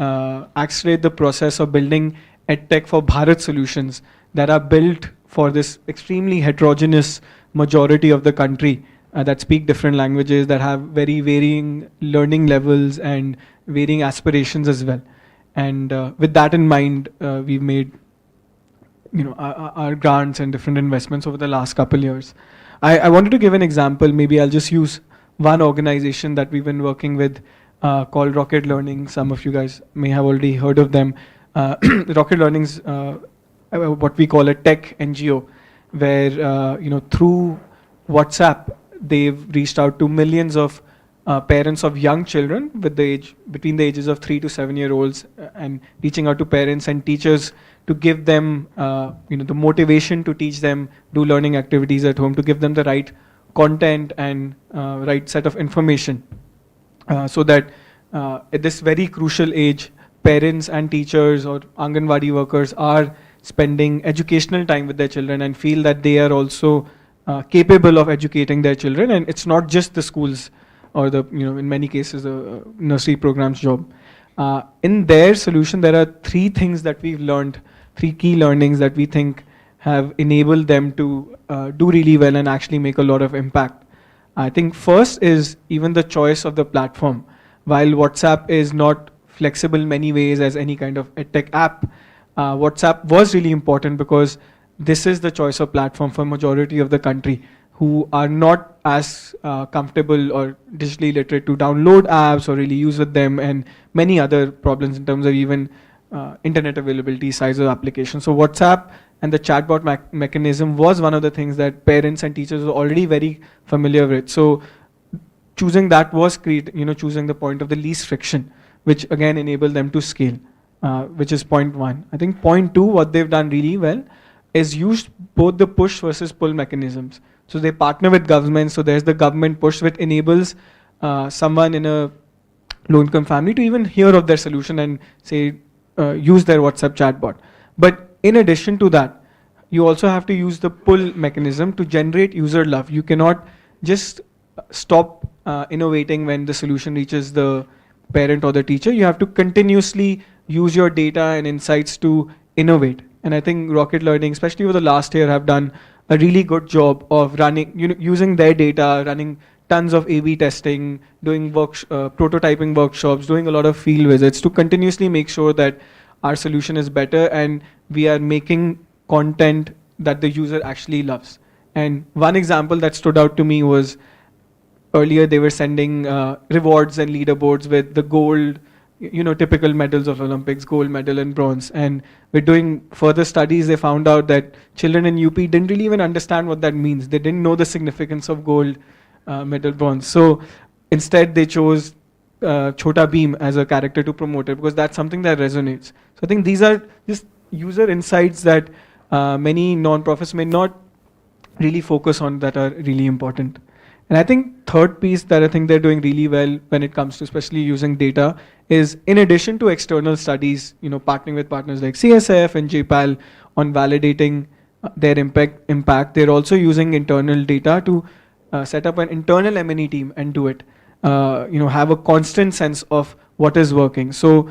accelerate the process of building EdTech for Bharat solutions that are built for this extremely heterogeneous majority of the country that speak different languages, that have very varying learning levels and varying aspirations as well. And with that in mind, we've made our grants and different investments over the last couple years. I wanted to give an example. Maybe I'll just use one organization that we've been working with called Rocket Learning. Some of you guys may have already heard of them. Rocket Learning's what we call a tech NGO, where through WhatsApp they've reached out to millions of parents of young children with between the ages of 3 to 7 year olds, and reaching out to parents and teachers to give them the motivation to teach them, do learning activities at home, to give them the right content and right set of information, so that at this very crucial age, parents and teachers or Anganwadi workers are spending educational time with their children and feel that they are also capable of educating their children, and it's not just the schools or the in many cases the nursery programs job. In their solution, there are 3 things that we've learned, 3 key learnings that we think have enabled them to do really well and actually make a lot of impact. I think first is even the choice of the platform. While WhatsApp is not flexible in many ways as any kind of edtech app, WhatsApp was really important because this is the choice of platform for majority of the country who are not as comfortable or digitally literate to download apps or really use with them, and many other problems in terms of even internet availability, size of application. So WhatsApp and the chatbot mechanism was one of the things that parents and teachers were already very familiar with. So choosing that was choosing the point of the least friction, which again enabled them to scale, which is point 1. I think point 2, what they've done really well is used both the push versus pull mechanisms. So they partner with governments. So there's the government push, which enables someone in a low-income family to even hear of their solution and say use their WhatsApp chatbot. But in addition to that, you also have to use the pull mechanism to generate user love. You cannot just stop innovating when the solution reaches the parent or the teacher. You have to continuously use your data and insights to innovate. And I think Rocket Learning, especially over the last year, have done a really good job of running, using their data, running tons of A/B testing, doing prototyping workshops, doing a lot of field visits to continuously make sure that our solution is better and we are making content that the user actually loves. And one example that stood out to me was earlier they were sending rewards and leaderboards with the gold, typical medals of Olympics, gold medal and bronze. And with doing further studies, they found out that children in UP didn't really even understand what that means. They didn't know the significance of gold medal, bronze. So instead they chose Chota Bheem as a character to promote it because that's something that resonates. So I think these are just user insights that many non-profits may not really focus on that are really important. And I think third piece that I think they're doing really well when it comes to especially using data is, in addition to external studies, partnering with partners like CSF and JPAL on validating their impact, they're also using internal data to set up an internal M&E team and do it. Have a constant sense of what is working. So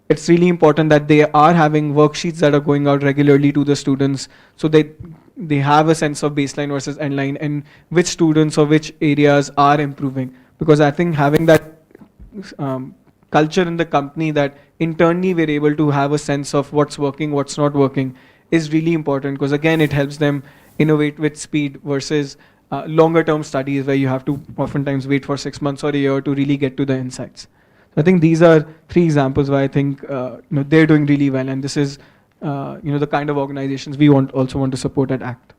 it's really important that they are having worksheets that are going out regularly to the students, so they have a sense of baseline versus endline and which students or which areas are improving. Because I think having that culture in the company that internally we're able to have a sense of what's working, what's not working is really important, because again, it helps them innovate with speed versus longer term studies where you have to oftentimes wait for 6 months or a year to really get to the insights. So I think these are 3 examples where I think they're doing really well, and this is the kind of organizations we also want to support at ACT.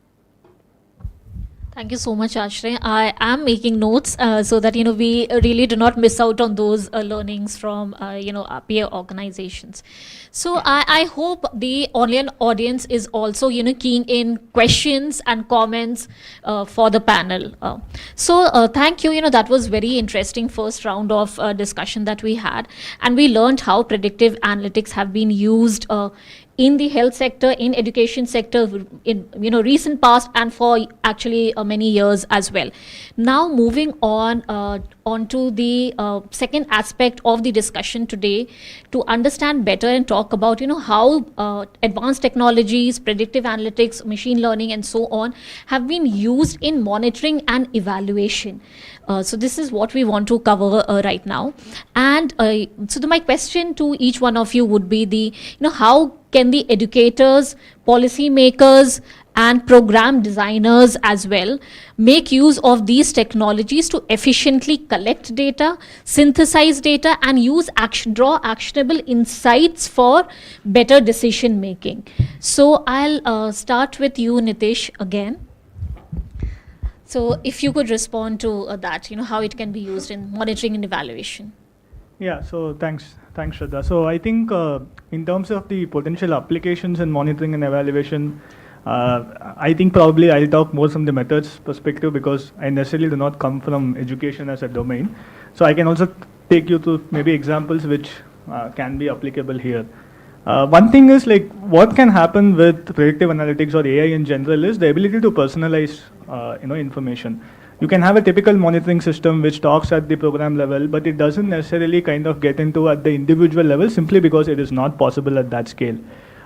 Thank you so much, Ashray. I am making notes so that we really do not miss out on those learnings from our peer organizations. So I hope the online audience is also keying in questions and comments for the panel. So thank you. That was very interesting first round of discussion that we had, and we learned how predictive analytics have been used in the health sector, in education sector, in recent past, and for actually many years as well. Now moving on to the second aspect of the discussion today, to understand better and talk about how advanced technologies, predictive analytics, machine learning, and so on have been used in monitoring and evaluation. So this is what we want to cover right now. And so my question to each one of you would be how can the educators, policy makers, and program designers as well make use of these technologies to efficiently collect data, synthesize data, and draw actionable insights for better decision making. So I'll start with you, Nitish, again. So if you could respond to that, how it can be used in monitoring and evaluation. Yeah, so thanks, Shraddha. So I think in terms of the potential applications in monitoring and evaluation, I think probably I'll talk more from the methods perspective because I necessarily do not come from education as a domain. So I can also take you to maybe examples which can be applicable here. One thing is like what can happen with predictive analytics or AI in general is the ability to personalize information. You can have a typical monitoring system which talks at the program level, but it doesn't necessarily kind of get into at the individual level simply because it is not possible at that scale.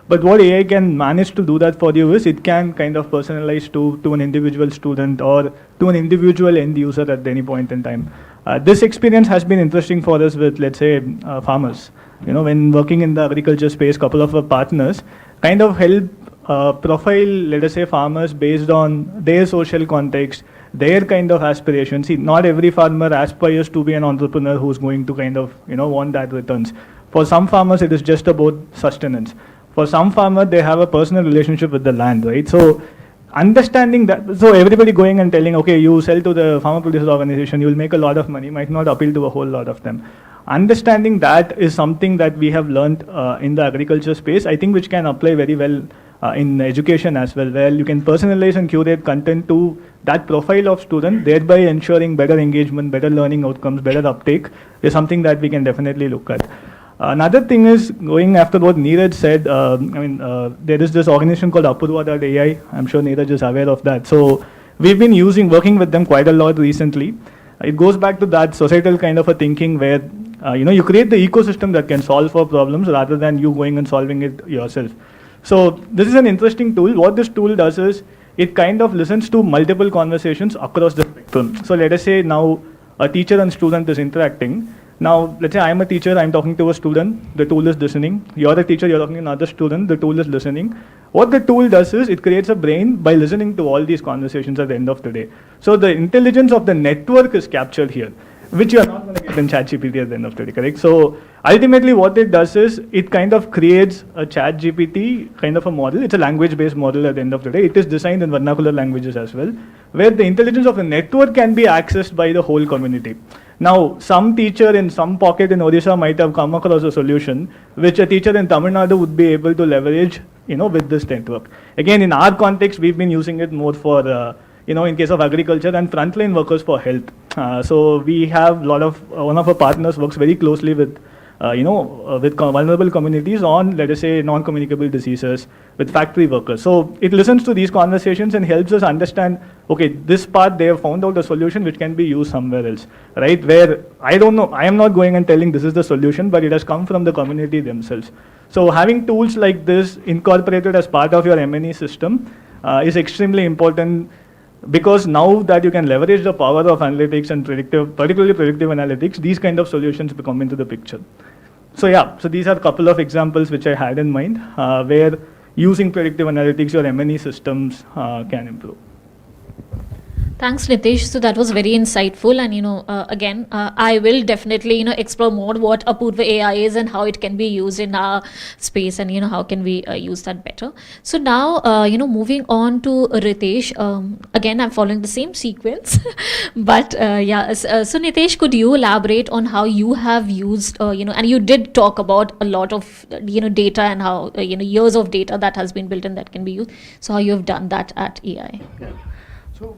But what AI can manage to do that for you is it can kind of personalize to an individual student or to an individual end user at any point in time. This experience has been interesting for us with, let's say, farmers. When working in the agriculture space, couple of our partners kind of help profile, let us say, farmers based on their social context, their kind of aspirations. See, not every farmer aspires to be an entrepreneur who's going to kind of, want that returns. For some farmers, it is just about sustenance. For some farmer, they have a personal relationship with the land, right? So understanding that, so everybody going and telling, okay, you sell to the farmer producers organization, you will make a lot of money, might not appeal to a whole lot of them. Understanding that is something that we have learned in the agriculture space, I think, which can apply very well in education as well, where you can personalize and curate content to that profile of student, thereby ensuring better engagement, better learning outcomes, better uptake is something that we can definitely look at. Another thing is going after what Neeraj said. There is this organization called Apurva.ai. I'm sure Neeraj is aware of that. So we've been working with them quite a lot recently. It goes back to that societal kind of a thinking where you create the ecosystem that can solve for problems rather than you going and solving it yourself. So this is an interesting tool. What this tool does is it kind of listens to multiple conversations across the spectrum. So let us say now a teacher and student is interacting. Now, let's say I'm a teacher, I'm talking to a student, the tool is listening. You're a teacher, you're talking to another student, the tool is listening. What the tool does is it creates a brain by listening to all these conversations at the end of the day. So the intelligence of the network is captured here, which you are not going to get in ChatGPT at the end of the day, correct? So ultimately what it does is it kind of creates a ChatGPT kind of a model. It's a language-based model at the end of the day. It is designed in vernacular languages as well, where the intelligence of the network can be accessed by the whole community. Now, some teacher in some pocket in Odisha might have come across a solution which a teacher in Tamil Nadu would be able to leverage, with this network. Again, in our context, we've been using it more for, in case of agriculture and frontline workers for health. So we have one of our partners works very closely with vulnerable communities on, let us say, non-communicable diseases, with factory workers. So it listens to these conversations and helps us understand, okay, this part they have found out a solution which can be used somewhere else, right? Where I don't know, I am not going and telling this is the solution, but it has come from the community themselves. So having tools like this incorporated as part of your M&E system is extremely important, because now that you can leverage the power of analytics and particularly predictive analytics, these kind of solutions come into the picture. So yeah, so these are a couple of examples which I had in mind where using predictive analytics, your M&E systems can improve. Thanks, Nitish. So that was very insightful. And, again, I will definitely, explore more what Apurva AI is and how it can be used in our space and, how can we use that better. So now, moving on to Ritesh. Again, I'm following the same sequence. But, so Nitish, could you elaborate on how you have used, and you did talk about a lot of, data and how, years of data that has been built and that can be used. So how you have done that at AI. Yeah. So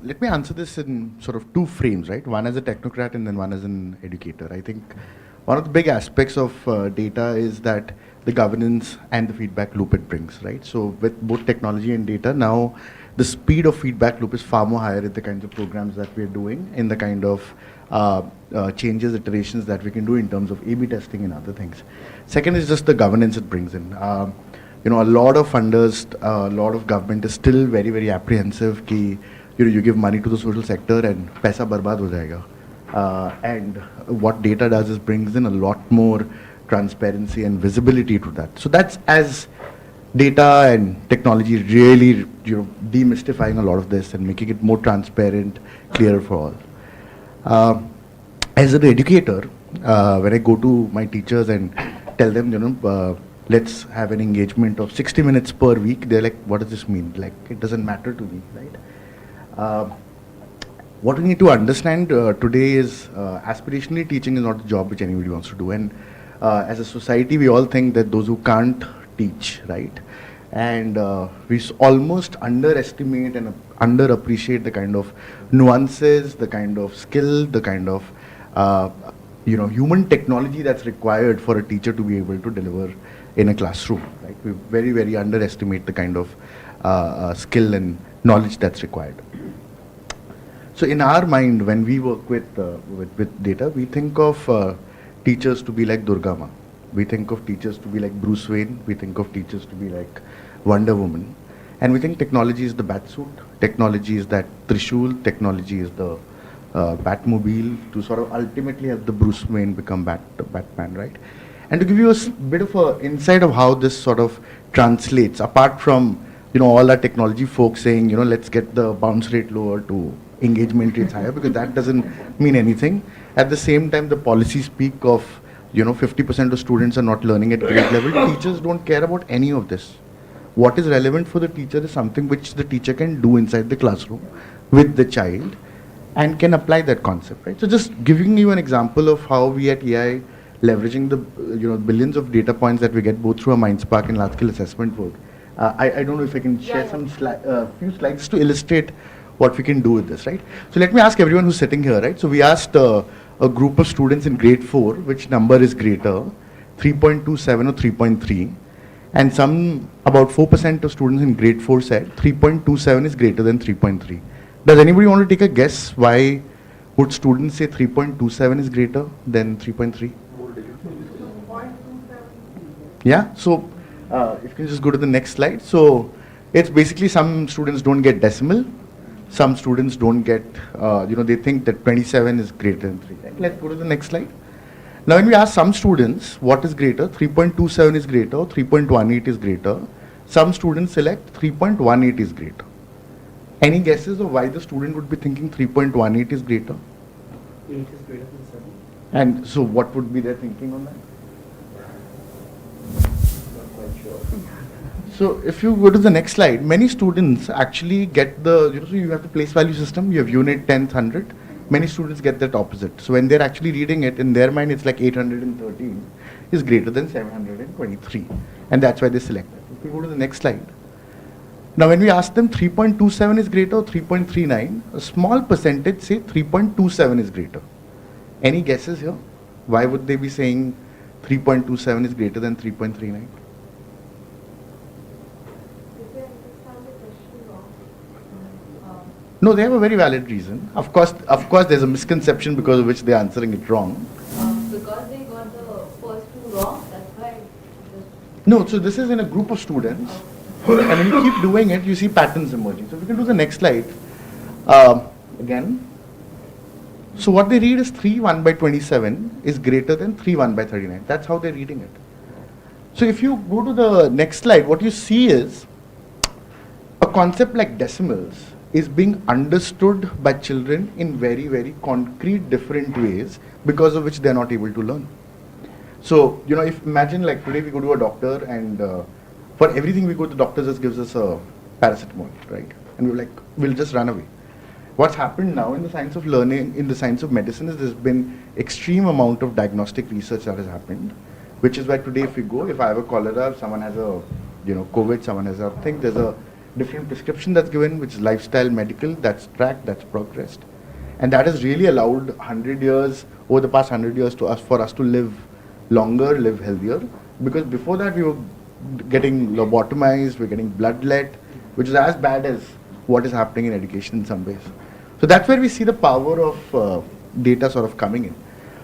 let me answer this in sort of two frames, right? One as a technocrat and then one as an educator. I think one of the big aspects of data is that the governance and the feedback loop it brings, right? So with both technology and data, now the speed of feedback loop is far more higher in the kinds of programs that we're doing, in the kind of changes, iterations that we can do in terms of A/B testing and other things. Second is just the governance it brings in. A lot of funders, a lot of government is still very, very apprehensive कि you give money to the social sector and paisa barbad ho jayega. And what data does is brings in a lot more transparency and visibility to that. So that's as data and technology really, demystifying a lot of this and making it more transparent, clearer for all. As an educator, when I go to my teachers and tell them, let's have an engagement of 60 minutes per week, they're like, what does this mean? Like, it doesn't matter to me, right? What we need to understand today is aspirationally teaching is not a job which anybody wants to do. And as a society, we all think that those who can't teach, right? And we almost underestimate and underappreciate the kind of nuances, the kind of skill, the kind of human technology that's required for a teacher to be able to deliver in a classroom. Right? We very, very underestimate the kind of skill and knowledge that's required. So in our mind, when we work with data, we think of teachers to be like Durga Ma. We think of teachers to be like Bruce Wayne. We think of teachers to be like Wonder Woman. And we think technology is the Batsuit. Technology is that Trishul. Technology is the Batmobile to sort of ultimately have the Bruce Wayne become Batman, right? And to give you a bit of an insight of how this sort of translates, apart from all our technology folks saying, let's get the bounce rate lower to engagement rates higher, because that doesn't mean anything. At the same time, the policies speak of 50% of students are not learning at grade level. Teachers don't care about any of this. What is relevant for the teacher is something which the teacher can do inside the classroom with the child and can apply that concept, right? So just giving you an example of how we at EI leveraging the billions of data points that we get both through our MindSpark and large-scale assessment work. I don't know if I can share some few slides to illustrate what we can do with this, right? So let me ask everyone who's sitting here, right? So we asked a group of students in grade 4, which number is greater, 3.27 or 3.3. And about 4% of students in grade 4 said 3.27 is greater than 3.3. Does anybody want to take a guess why would students say 3.27 is greater than 3.3? Yeah, so if you can just go to the next slide. So it's basically some students don't get decimal. Some students don't get, they think that 27 is greater than 3. Right? Let's go to the next slide. Now when we ask some students what is greater, 3.27 is greater, 3.18 is greater. Some students select 3.18 is greater. Any guesses of why the student would be thinking 3.18 is greater? 8 is greater than 7. And so what would be their thinking on that? Not quite sure. So if you go to the next slide, many students actually get the, so you have the place value system, you have unit, 10th, 100. Many students get that opposite. So when they're actually reading it, in their mind it's like 813 is greater than 723. And that's why they select it. If we go to the next slide. Now when we ask them 3.27 is greater or 3.39, a small percentage say 3.27 is greater. Any guesses here? Why would they be saying 3.27 is greater than 3.39? No, they have a very valid reason. Of course, there's a misconception because of which they're answering it wrong. Because they got the first two wrong, that's why. No, so this is in a group of students. And when you keep doing it, you see patterns emerging. So we can do the next slide. Again. So what they read is 3 1 by 27 is greater than 3 1 by 39. That's how they're reading it. So if you go to the next slide, what you see is a concept like decimals is being understood by children in very, very concrete different ways because of which they're not able to learn. So, if imagine like today we go to a doctor and for everything we go to the doctor just gives us a paracetamol, right? And we'll just run away. What's happened now in the science of learning, in the science of medicine is there's been extreme amount of diagnostic research that has happened, which is why today if I have a cholera, if someone has a, COVID, someone has a thing, there's a different prescription that's given, which is lifestyle medical, that's tracked, that's progressed. And that has really allowed over the past 100 years for us to live longer, live healthier. Because before that we were getting lobotomized, we're getting bloodlet, which is as bad as what is happening in education in some ways. So that's where we see the power of data sort of coming in.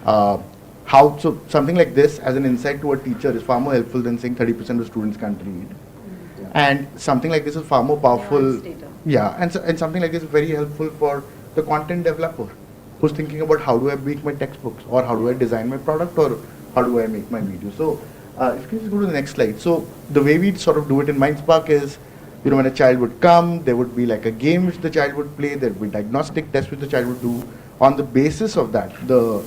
So something like this as an insight to a teacher is far more helpful than saying 30% of students can't read. And something like this is far more powerful. Yeah, and something like this is very helpful for the content developer who's thinking about how do I make my textbooks, or how do I design my product, or how do I make my video. So If you just go to the next slide. So the way we sort of do it in MindSpark is, when a child would come, there would be like a game which the child would play, there would be diagnostic tests which the child would do. On the basis of that, the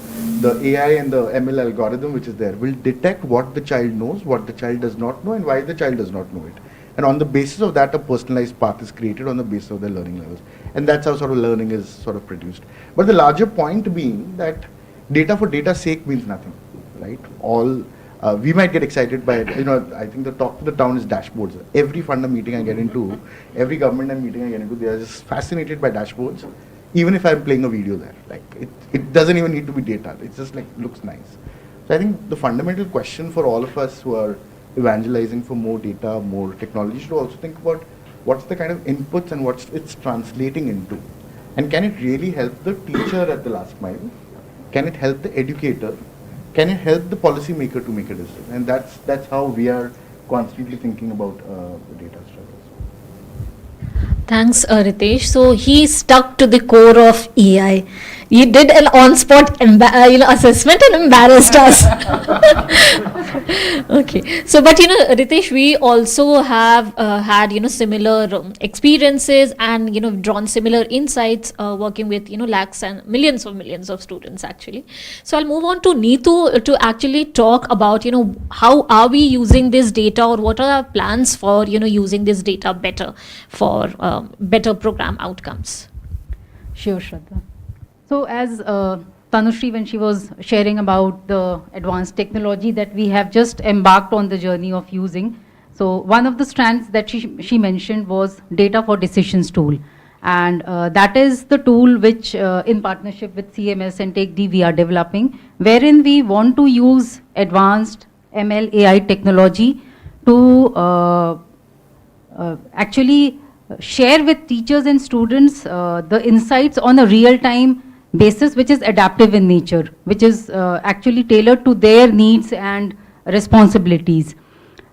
AI and the ML algorithm which is there will detect what the child knows, what the child does not know, and why the child does not know it. And on the basis of that, a personalized path is created on the basis of their learning levels. And that's how sort of learning is sort of produced. But the larger point being that data for data's sake means nothing, right? We might get excited by it. I think the talk of the town is dashboards. Every funder meeting I get into, every government meeting I get into, they are just fascinated by dashboards, even if I'm playing a video there. Like it doesn't even need to be data. It's just like looks nice. So I think the fundamental question for all of us who are evangelizing for more data, more technology, should also think about what's the kind of inputs and what's it's translating into. And can it really help the teacher at the last mile? Can it help the educator? Can it help the policymaker to make a decision? And that's how we are constantly thinking about the data struggles. Thanks, Ritesh. So he stuck to the core of EI. You did an on-spot assessment and embarrassed us. Okay. So, but Ritesh, we also have had similar experiences and drawn similar insights working with lakhs and millions of students actually. So I'll move on to Neetu to actually talk about how are we using this data, or what are our plans for using this data better for better program outcomes. Sure, Shraddha. So as Tanushree, when she was sharing about the advanced technology that we have just embarked on the journey of using, so one of the strands that she mentioned was data for decisions tool. And that is the tool which in partnership with CMS and TechD we are developing, wherein we want to use advanced ML AI technology to actually share with teachers and students the insights on a real-time basis, which is adaptive in nature, which is actually tailored to their needs and responsibilities.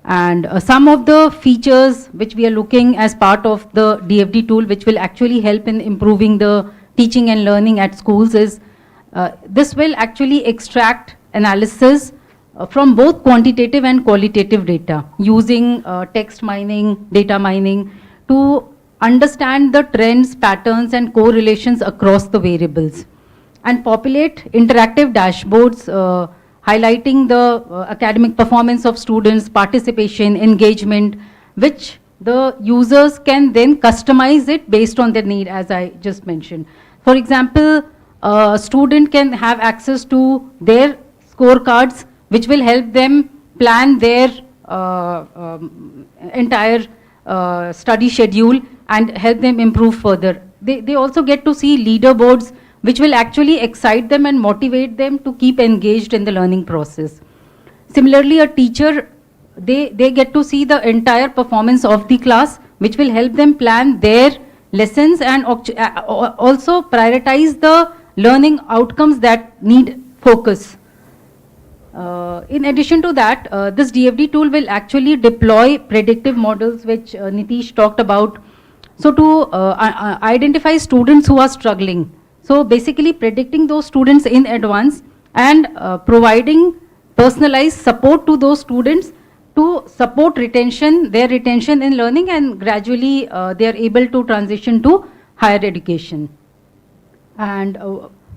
And some of the features which we are looking as part of the DFD tool, which will actually help in improving the teaching and learning at schools, is this will actually extract analysis from both quantitative and qualitative data using text mining, data mining, to understand the trends, patterns, and correlations across the variables, and populate interactive dashboards highlighting the academic performance of students, participation, engagement, which the users can then customize it based on their need, as I just mentioned. For example, a student can have access to their scorecards, which will help them plan their entire study schedule and help them improve further. They also get to see leaderboards, which will actually excite them and motivate them to keep engaged in the learning process. Similarly, a teacher, they get to see the entire performance of the class, which will help them plan their lessons and also prioritize the learning outcomes that need focus. In addition to that, this DFD tool will actually deploy predictive models, which Nitish talked about. So to identify students who are struggling. So basically predicting those students in advance and providing personalized support to those students to support their retention in learning, and gradually they are able to transition to higher education. And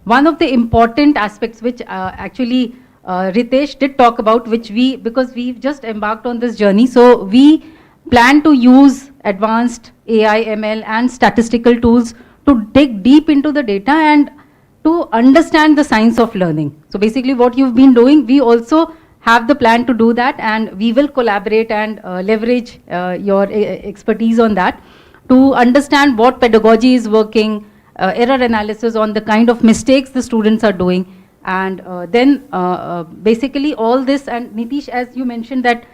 one of the important aspects which actually Ritesh did talk about, because we've just embarked on this journey, so we plan to use advanced AI, ML and statistical tools to dig deep into the data and to understand the science of learning. So basically what you've been doing, we also have the plan to do that, and we will collaborate and leverage your expertise on that to understand what pedagogy is working, error analysis on the kind of mistakes the students are doing, and then basically all this. And Nitish, as you mentioned, that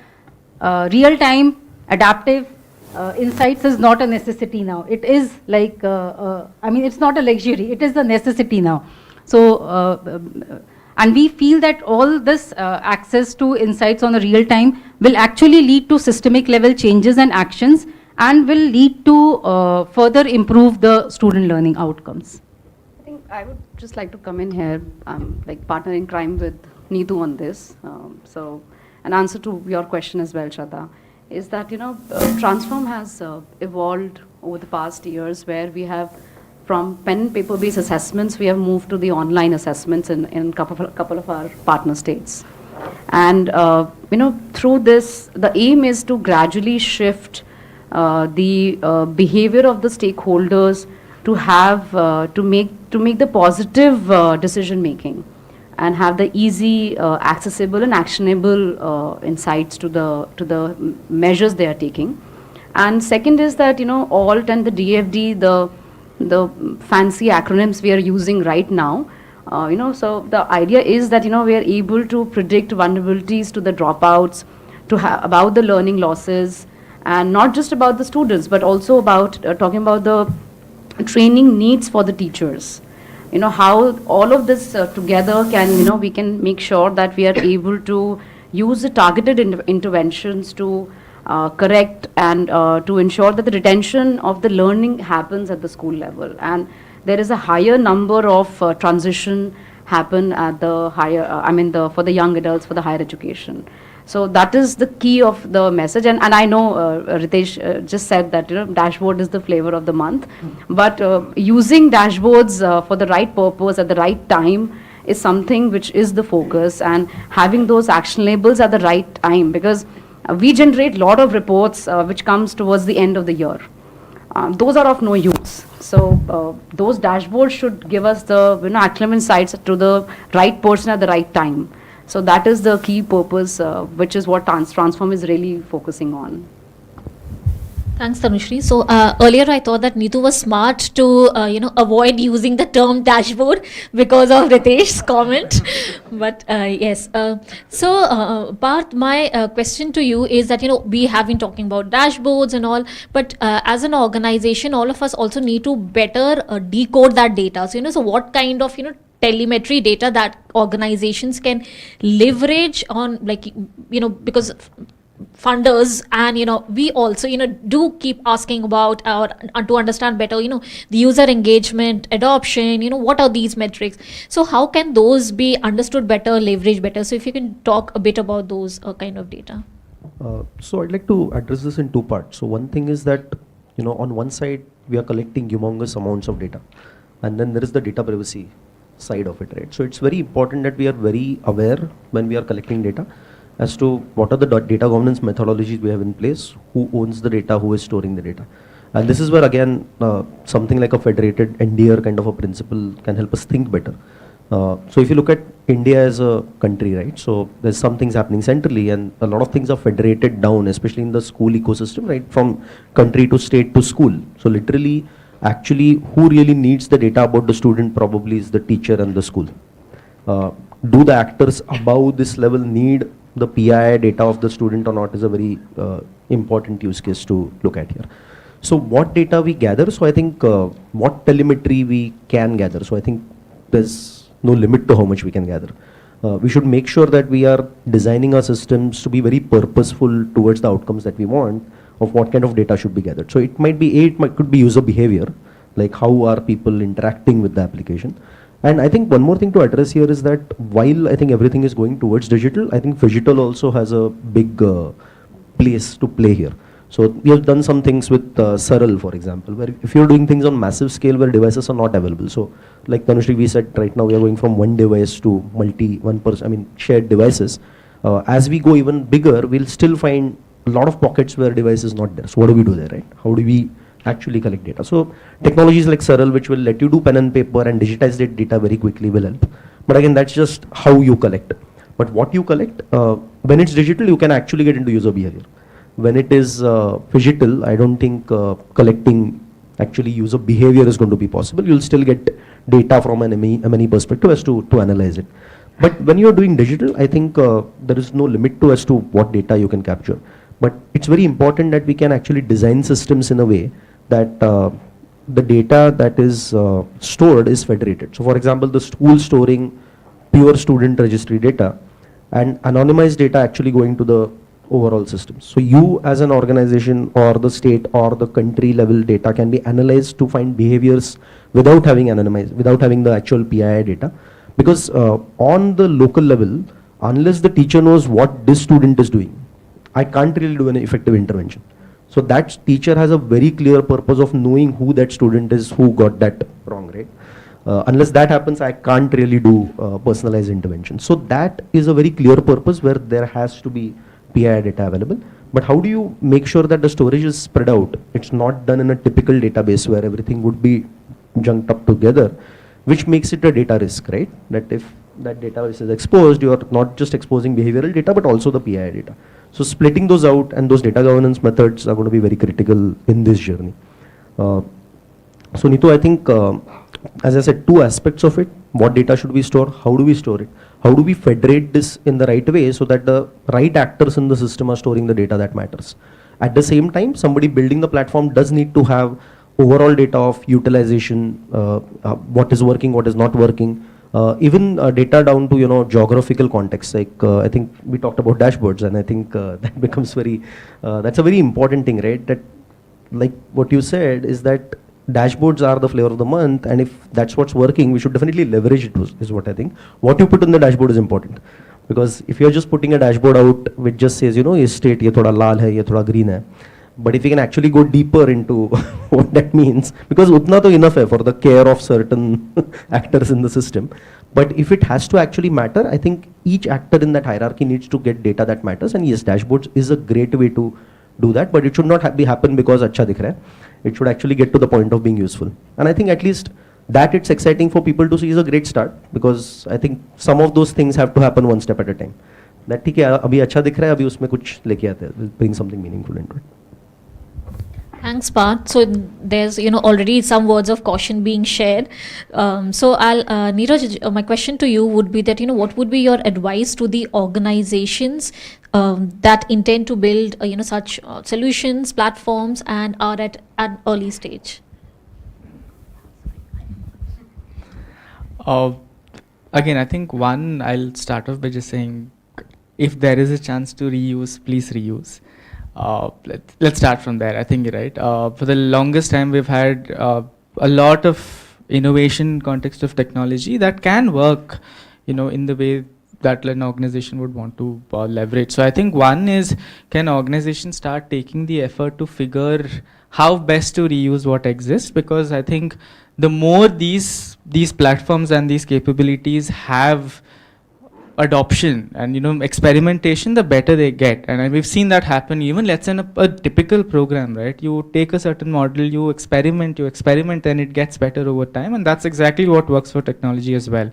real-time adaptive insights is not a necessity now. It is like, it's not a luxury, it is a necessity now. So, and we feel that all this access to insights on a real time will actually lead to systemic level changes and actions, and will lead to further improve the student learning outcomes. I think I would just like to come in here, like partner in crime with Neetu on this. So an answer to your question as well, Shraddha, is that, Transform has evolved over the past years, where we have, from pen and paper based assessments, we have moved to the online assessments in couple of our partner states. And, through this, the aim is to gradually shift the behavior of the stakeholders to have, to make the positive decision making, and have the easy, accessible and actionable insights to the measures they are taking. And second is that, ALT and the DFD, the fancy acronyms we are using right now, so the idea is that, we are able to predict vulnerabilities to the dropouts, about the learning losses, and not just about the students, but also about talking about the training needs for the teachers. How all of this together can, we can make sure that we are able to use the targeted interventions to correct and to ensure that the retention of the learning happens at the school level. And there is a higher number of transition happen at the higher, for the young adults, for the higher education. So that is the key of the message. And I know Ritesh just said that, dashboard is the flavor of the month. But using dashboards for the right purpose at the right time is something which is the focus, and having those action labels at the right time, because we generate a lot of reports which comes towards the end of the year. Those are of no use. So those dashboards should give us the actionable insights to the right person at the right time. So that is the key purpose, which is what Transform is really focusing on. Thanks, Tanushree. So earlier I thought that Neetu was smart to avoid using the term dashboard because of Ritesh's comment. But yes. So Parth, my question to you is that we have been talking about dashboards and all, but as an organization, all of us also need to better decode that data. So so what kind of telemetry data that organizations can leverage on, because funders and we also do keep asking about our to understand better the user engagement, adoption, what are these metrics, so how can those be understood better, leveraged better? So if you can talk a bit about those kind of data. So I'd like to address this in two parts. So one thing is that on one side we are collecting humongous amounts of data, and then there is the data privacy side of it, right? So it's very important that we are very aware when we are collecting data as to what are the data governance methodologies we have in place, who owns the data, who is storing the data. And this is where again something like a federated NDR kind of a principle can help us think better. So if you look at India as a country, right, so there's some things happening centrally and a lot of things are federated down, especially in the school ecosystem, right, from country to state to school. So literally, actually, who really needs the data about the student probably is the teacher and the school. Do the actors above this level need the PII data of the student or not is a very important use case to look at here. So what data we gather? So I think what telemetry we can gather. So I think there's no limit to how much we can gather. We should make sure that we are designing our systems to be very purposeful towards the outcomes that we want, of what kind of data should be gathered. So it might be could be user behavior, like how are people interacting with the application. And I think one more thing to address here is that while I think everything is going towards digital, I think phygital also has a big place to play here. So we have done some things with Saral, for example, where if you're doing things on massive scale where devices are not available. So like Tanushree, we said right now we are going from one device to shared devices. As we go even bigger, we'll still find a lot of pockets where device is not there. So what do we do there, right? How do we actually collect data? So technologies like Saral, which will let you do pen and paper and digitize that data very quickly, will help. But again, that's just how you collect. But what you collect, when it's digital, you can actually get into user behavior. When it is phygital, I don't think collecting actually user behavior is going to be possible. You'll still get data from an M&E perspective as to analyze it. But when you're doing digital, I think there is no limit to as to what data you can capture. But it's very important that we can actually design systems in a way that the data that is stored is federated. So for example, the school storing pure student registry data and anonymized data actually going to the overall systems. So you as an organization or the state or the country level data can be analyzed to find behaviors without having anonymized, without having the actual PII data. Because on the local level, unless the teacher knows what this student is doing, I can't really do an effective intervention. So that teacher has a very clear purpose of knowing who that student is, who got that wrong, right? Unless that happens, I can't really do personalized intervention. So that is a very clear purpose where there has to be PI data available. But how do you make sure that the storage is spread out? It's not done in a typical database where everything would be junked up together, which makes it a data risk, right? That if that database is exposed, you are not just exposing behavioral data, but also the PI data. So splitting those out and those data governance methods are going to be very critical in this journey. So Neetu, I think, as I said, two aspects of it. What data should we store? How do we store it? How do we federate this in the right way so that the right actors in the system are storing the data that matters? At the same time, somebody building the platform does need to have overall data of utilization, what is working, what is not working, even data down to geographical context. Like I think we talked about dashboards, and I think that becomes very that's a very important thing, right? That, like what you said, is that dashboards are the flavor of the month, and if that's what's working, we should definitely leverage it, is what I think. What you put in the dashboard is important, because if you're just putting a dashboard out which just says, ye state, ye thoda lal hai, ye thoda green hai, but if you can actually go deeper into what that means, because utna to enough hai for the care of certain actors in the system, but if it has to actually matter, I think each actor in that hierarchy needs to get data that matters, and yes, dashboards is a great way to do that, but it should not happen because acha dikh raha hai. It should actually get to the point of being useful. And I think at least that it's exciting for people to see is a great start, because I think some of those things have to happen one step at a time. That ठीक है, अभी अच्छा दिख रहा है, अभी उसमें कुछ लेके आते हैं, we'll bring something meaningful into it. Thanks, Parth. So there's already some words of caution being shared. So I'll Neeraj, my question to you would be that what would be your advice to the organizations that intend to build such solutions, platforms, and are at an early stage? Again, I think I'll start off by just saying, if there is a chance to reuse, please reuse. Let's start from there. I think you're right. For the longest time, we've had a lot of innovation context of technology that can work, in the way that an organization would want to leverage. So I think one is, can organizations start taking the effort to figure how best to reuse what exists? Because I think the more these platforms and these capabilities have adoption and experimentation, the better they get. And we've seen that happen even, let's say, in a typical program, right? You take a certain model, you experiment, and it gets better over time, and that's exactly what works for technology as well.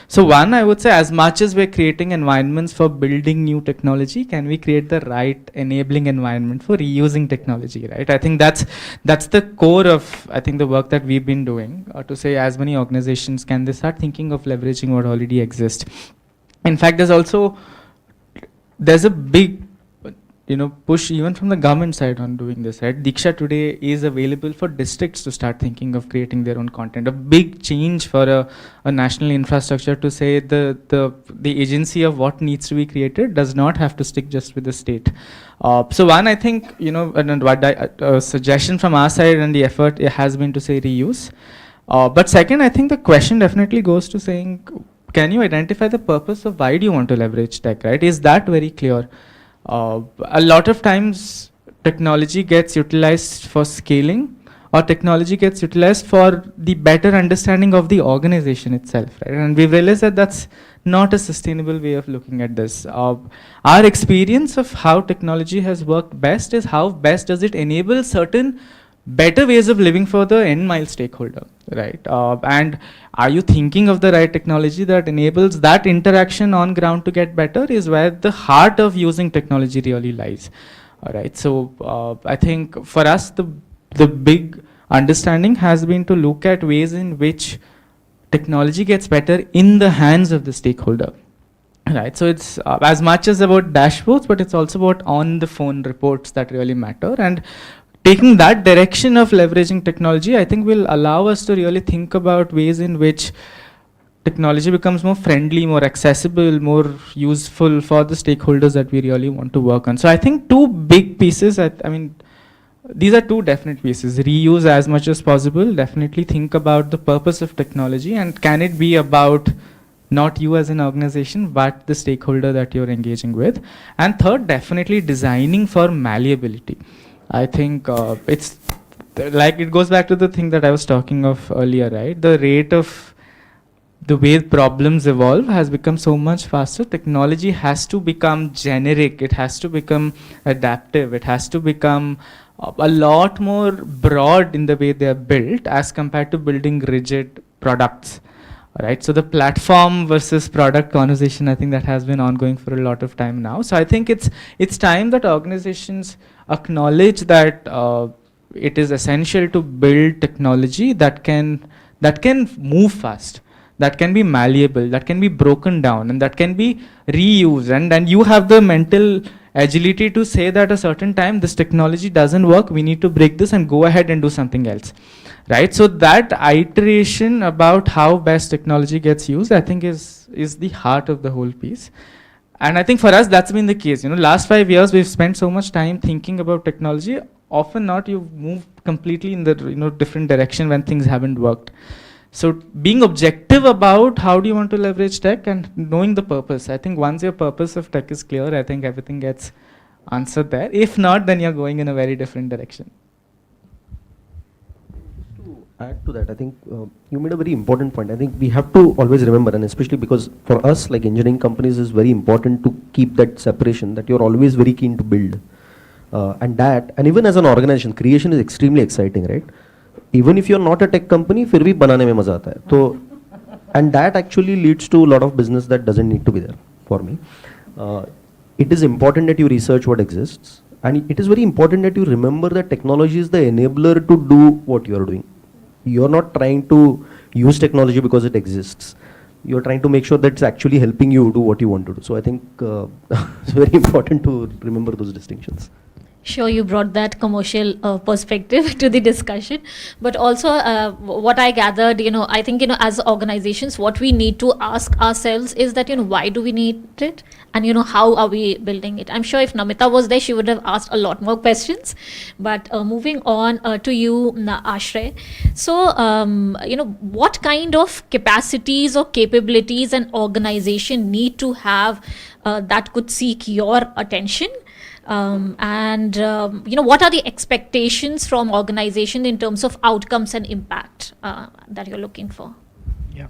So one, I would say, as much as we're creating environments for building new technology, can we create the right enabling environment for reusing technology, right? I think that's the core of, I think, the work that we've been doing, to say, as many organizations, can they start thinking of leveraging what already exists. In fact, there's a big push even from the government side on doing this, right? Diksha today is available for districts to start thinking of creating their own content. A big change for a national infrastructure to say the agency of what needs to be created does not have to stick just with the state. So one, I think, a suggestion from our side and the effort has been to say reuse. But second, I think the question definitely goes to saying, can you identify the purpose of why do you want to leverage tech, right? Is that very clear? A lot of times technology gets utilized for scaling, or technology gets utilized for the better understanding of the organization itself, right? And we've realized that that's not a sustainable way of looking at this. Our experience of how technology has worked best is how best does it enable certain better ways of living for the end mile stakeholder, right? And are you thinking of the right technology that enables that interaction on ground to get better, is where the heart of using technology really lies. All right, so I think for us, the big understanding has been to look at ways in which technology gets better in the hands of the stakeholder. Right, so it's as much as about dashboards, but it's also about on the phone reports that really matter. And taking that direction of leveraging technology, I think, will allow us to really think about ways in which technology becomes more friendly, more accessible, more useful for the stakeholders that we really want to work on. So I think two big pieces, I mean, these are two definite pieces. Reuse as much as possible, definitely think about the purpose of technology, and can it be about not you as an organization, but the stakeholder that you're engaging with. And third, definitely designing for malleability. I think it's like it goes back to the thing that I was talking of earlier, right? The rate of the way problems evolve has become so much faster. Technology has to become generic, it has to become adaptive, it has to become a lot more broad in the way they are built as compared to building rigid products. Right, so the platform versus product conversation, I think that has been ongoing for a lot of time now. So I think it's time that organizations acknowledge that it is essential to build technology that can move fast, that can be malleable, that can be broken down, and that can be reused. And you have the mental agility to say that at a certain time this technology doesn't work, we need to break this and go ahead and do something else. Right, so that iteration about how best technology gets used, I think is the heart of the whole piece. And I think for us that's been the case. Last 5 years we've spent so much time thinking about technology. Often not, you've moved completely in the different direction when things haven't worked. So being objective about how do you want to leverage tech and knowing the purpose. I think once your purpose of tech is clear, I think everything gets answered there. If not, then you're going in a very different direction. Add to that, I think you made a very important point. I think we have to always remember, and especially because for us, like engineering companies, is very important to keep that separation, that you're always very keen to build. And even as an organization, creation is extremely exciting, right? Even if you're not a tech company, फिर भी बनाने में मजा आता है. So, and that actually leads to a lot of business that doesn't need to be there for me. It is important that you research what exists, and it is very important that you remember that technology is the enabler to do what you're doing. You're not trying to use technology because it exists. You're trying to make sure that it's actually helping you do what you want to do. So I think it's very important to remember those distinctions. Sure, you brought that commercial perspective to the discussion, but also what I gathered, I think, as organizations, what we need to ask ourselves is that, why do we need it? And, how are we building it? I'm sure if Namita was there, she would have asked a lot more questions. But moving on to you, Ashray. So, what kind of capacities or capabilities an organization need to have that could seek your attention? What are the expectations from organization in terms of outcomes and impact that you're looking for? Yeah,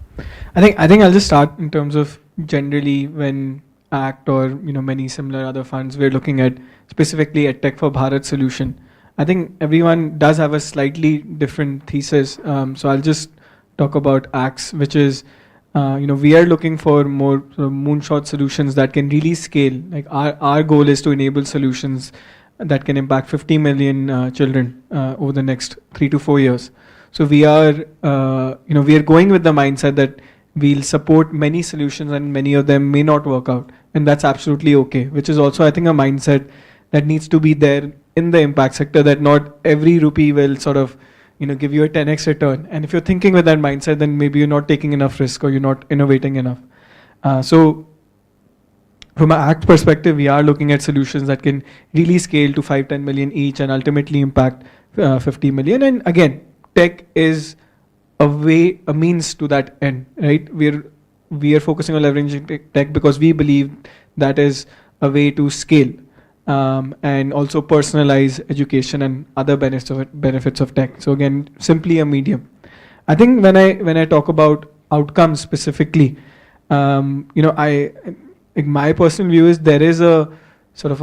I think I'll just start in terms of generally when ACT or many similar other funds we're looking at specifically at Tech for Bharat solution. I think everyone does have a slightly different thesis. So I'll just talk about ACT's, which is we are looking for more sort of moonshot solutions that can really scale. Like our goal is to enable solutions that can impact 50 million children over the next 3 to 4 years. So we are going with the mindset that we'll support many solutions and many of them may not work out, and that's absolutely okay. Which is also, I think, a mindset that needs to be there in the impact sector. That not every rupee will sort of give you a 10x return. And if you're thinking with that mindset, then maybe you're not taking enough risk or you're not innovating enough. So from an ACT perspective, we are looking at solutions that can really scale to 5-10 million each and ultimately impact 50 million. And again, tech is a means to that end, right? We are focusing on leveraging tech because we believe that is a way to scale. And also personalize education and other benefits of tech. So again, simply a medium. I think when I talk about outcomes specifically, my personal view is there is a sort of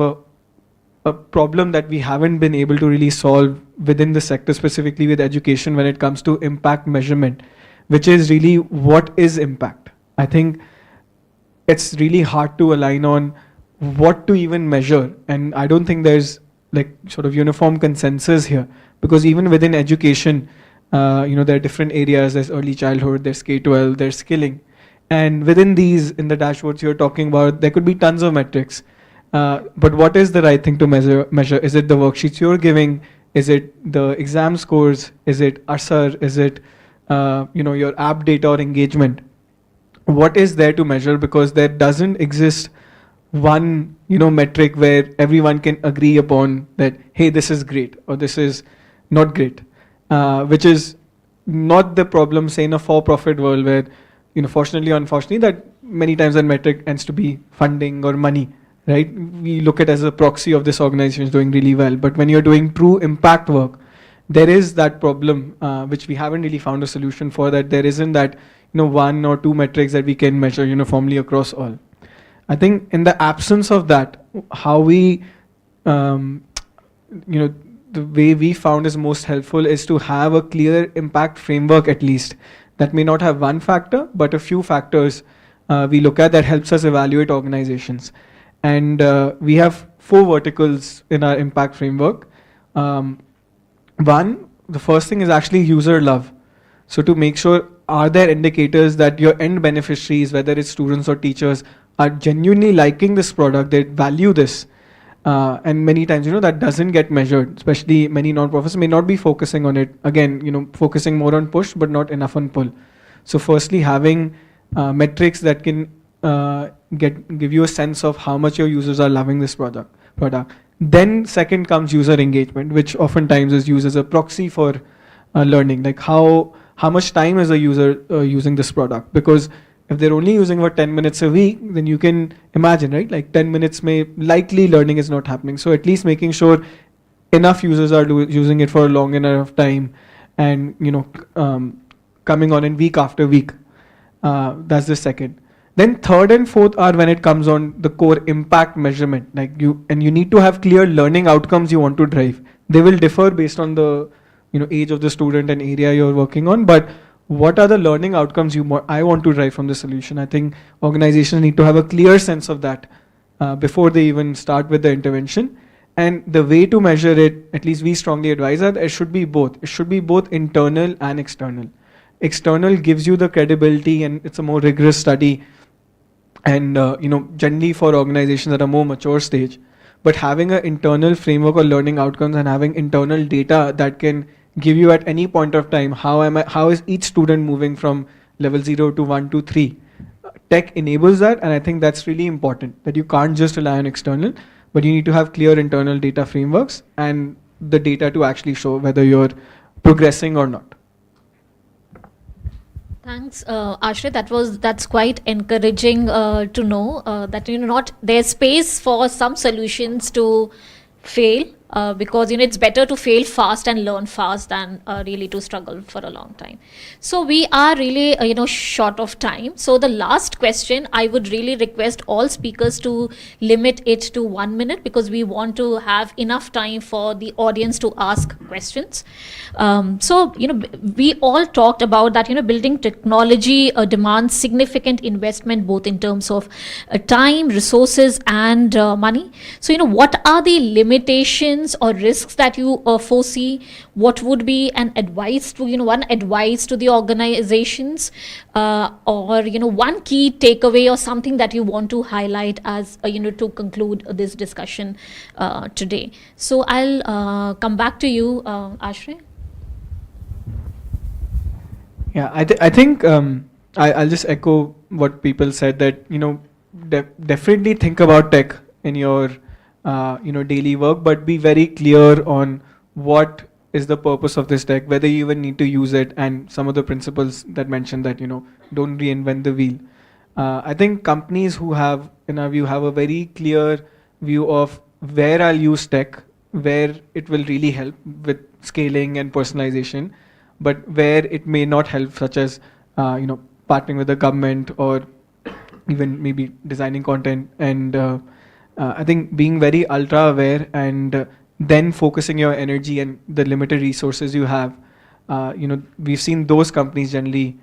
a problem that we haven't been able to really solve within the sector, specifically with education, when it comes to impact measurement, which is really what is impact. I think it's really hard to align on what to even measure, and I don't think there's like sort of uniform consensus here, because even within education, there are different areas. There's early childhood, there's K-12, there's skilling, and within these, in the dashboards you're talking about, there could be tons of metrics, but what is the right thing to measure? Is it the worksheets you're giving? Is it the exam scores? Is it ASR? Is it your app data or engagement? What is there to measure? Because there doesn't exist one metric where everyone can agree upon that, hey, this is great or this is not great, which is not the problem, say, in a for-profit world where fortunately or unfortunately, that many times that metric ends to be funding or money, right? We look at it as a proxy of this organization is doing really well. But when you're doing true impact work, there is that problem, which we haven't really found a solution for, that there isn't that, one or two metrics that we can measure uniformly across all. I think in the absence of that, how we, the way we found is most helpful is to have a clear impact framework at least, that may not have one factor, but a few factors we look at that helps us evaluate organizations. And we have 4 verticals in our impact framework. One, the first thing is actually user love. So to make sure, are there indicators that your end beneficiaries, whether it's students or teachers, are genuinely liking this product, they value this? And many times, that doesn't get measured, especially many non-profits may not be focusing on it. Again, focusing more on push, but not enough on pull. So firstly, having metrics that can give you a sense of how much your users are loving this product. Then second comes user engagement, which oftentimes is used as a proxy for learning, like how much time is a user using this product. Because if they're only using for 10 minutes a week, then you can imagine, right? Like 10 minutes may likely learning is not happening. So at least making sure enough users are using it for a long enough time, and coming on in week after week. That's the second. Then third and fourth are when it comes on the core impact measurement. Like you need to have clear learning outcomes you want to drive. They will differ based on the age of the student and area you're working on, but what are the learning outcomes I want to drive from the solution? I think organizations need to have a clear sense of that before they even start with the intervention. And the way to measure it, at least we strongly advise that it should be both. It should be both internal and external. External gives you the credibility and it's a more rigorous study, and generally for organizations at a more mature stage. But having an internal framework of learning outcomes and having internal data that can give you at any point of time how is each student moving from level 0 to 1 to 3. Tech enables that, and I think that's really important, that you can't just rely on external, but you need to have clear internal data frameworks and the data to actually show whether you're progressing or not. Thanks, Ashray. That's quite encouraging to know that there's space for some solutions to fail, because it's better to fail fast and learn fast than really to struggle for a long time. So we are really short of time. So the last question, I would really request all speakers to limit it to 1 minute, because we want to have enough time for the audience to ask questions. So we all talked about that building technology demands significant investment, both in terms of time, resources, and money. So what are the limitations or risks that you foresee? What would be an advice to one advice to the organizations, or one key takeaway or something that you want to highlight as to conclude this discussion today? So I'll come back to you, Ashray. Yeah, I think I'll just echo what people said, that definitely think about tech in your daily work, but be very clear on what is the purpose of this tech, whether you even need to use it, and some of the principles that mention that don't reinvent the wheel. I think companies who have, in our view, have a very clear view of where I'll use tech, where it will really help with scaling and personalization, but where it may not help, such as partnering with the government or even maybe designing content. And I think being very ultra aware and then focusing your energy and the limited resources you have, we've seen those companies generally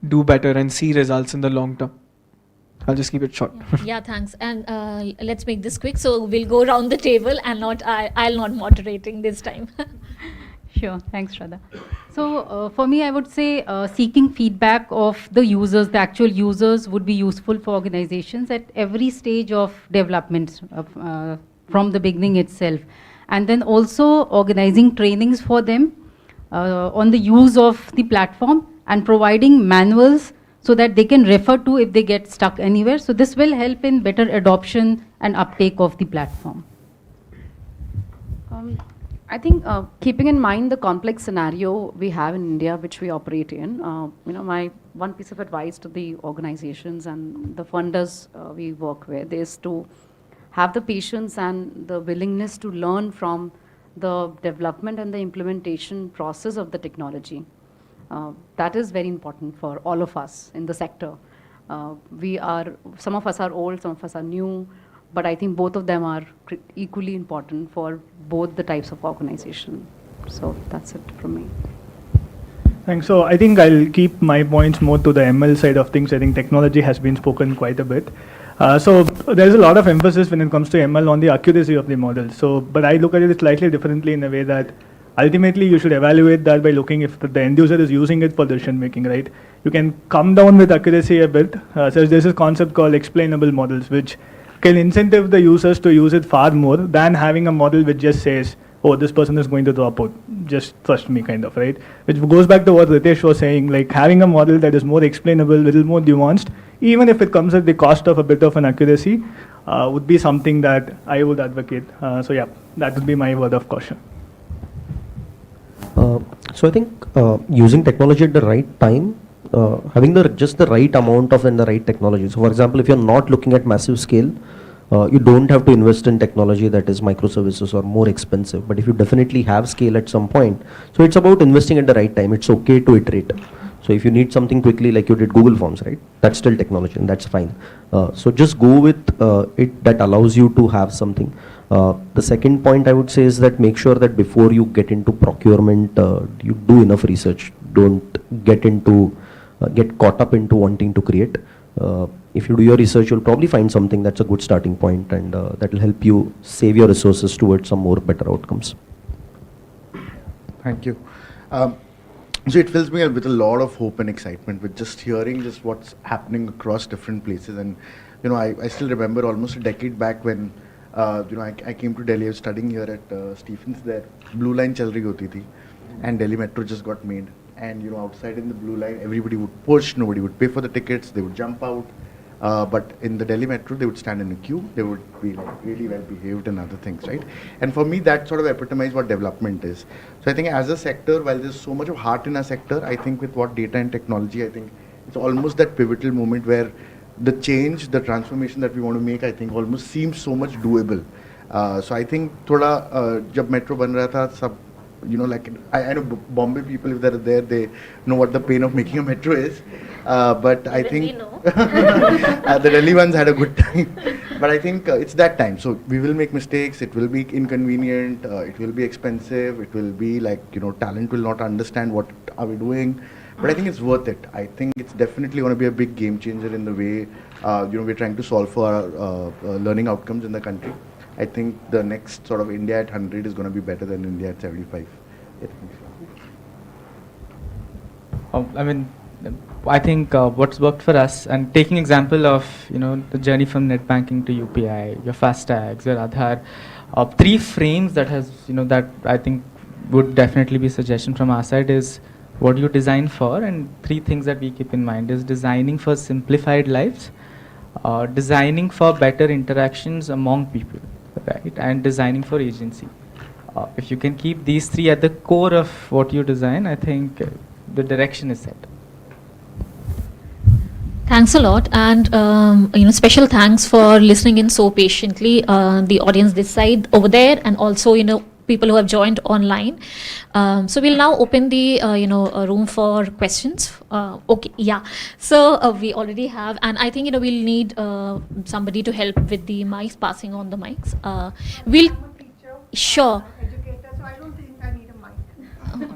do better and see results in the long term. I'll just keep it short. Yeah, thanks. And let's make this quick. So we'll go around the table, and I'll not moderating this time. Sure, thanks, Shraddha. So for me, I would say seeking feedback of the users, the actual users, would be useful for organizations at every stage of development from the beginning itself. And then also organizing trainings for them on the use of the platform and providing manuals so that they can refer to if they get stuck anywhere. So this will help in better adoption and uptake of the platform. I think keeping in mind the complex scenario we have in India, which we operate in, my one piece of advice to the organizations and the funders we work with is to have the patience and the willingness to learn from the development and the implementation process of the technology. That is very important for all of us in the sector. Some of us are old, some of us are new, but I think both of them are equally important for both the types of organization. So that's it from me. Thanks. So I think I'll keep my points more to the ML side of things. I think technology has been spoken quite a bit. So there's a lot of emphasis when it comes to ML on the accuracy of the model. So, but I look at it slightly differently in a way that ultimately you should evaluate that by looking if the end user is using it for decision making, right? You can come down with accuracy a bit. So there's this concept called explainable models, which can incentive the users to use it far more than having a model which just says, oh, this person is going to drop out, just trust me, kind of, right? Which goes back to what Ritesh was saying, like having a model that is more explainable, little more nuanced, even if it comes at the cost of a bit of an accuracy, would be something that I would advocate. So yeah, that would be my word of caution. So I think using technology at the right time, having just the right amount of and the right technology. So for example, if you're not looking at massive scale, you don't have to invest in technology that is microservices or more expensive. But if you definitely have scale at some point, so it's about investing at the right time. It's okay to iterate. So if you need something quickly, like you did Google Forms, right? That's still technology and that's fine. So just go with it that allows you to have something. The second point I would say is that make sure that before you get into procurement, you do enough research. Don't get caught up into wanting to create. If you do your research, you'll probably find something that's a good starting point, and that will help you save your resources towards some more better outcomes. Thank you. So it fills me with a lot of hope and excitement with just hearing just what's happening across different places. And I still remember almost a decade back when I came to Delhi. I was studying here at Stephens. There, Blue Line chal rahi hoti thi, and Delhi Metro just got made. And outside in the Blue Line, everybody would push. Nobody would pay for the tickets. They would jump out. But in the Delhi Metro, they would stand in a queue. They would be like really well behaved and other things, right? And for me, that sort of epitomized what development is. So I think as a sector, while there's so much of heart in our sector, I think with what data and technology, I think it's almost that pivotal moment where the change, the transformation that we want to make, I think almost seems so much doable. So I think thoda jab metro ban raha tha, sab, like I know Bombay people, if they're there, they know what the pain of making a metro is. But I think the Delhi ones had a good time. But I think it's that time. So we will make mistakes. It will be inconvenient. It will be expensive. It will be like, talent will not understand what are we doing. But I think it's worth it. I think it's definitely going to be a big game changer in the way, we're trying to solve for our learning outcomes in the country. I think the next sort of India at 100 is going to be better than India at 75. I think what's worked for us, and taking example of the journey from net banking to UPI, your FASTags, your Aadhaar, 3 frames that has that I think would definitely be suggestion from our side is what you design for, and 3 things that we keep in mind is designing for simplified lives, designing for better interactions among people, right, and designing for agency. If you can keep these 3 at the core of what you design, I think the direction is set. Thanks a lot, and special thanks for listening in so patiently. The audience this side over there, and also people who have joined online. So we'll now open the room for questions. Okay, yeah. So we already have, and I think we'll need somebody to help with the mics, passing on the mics. Sure.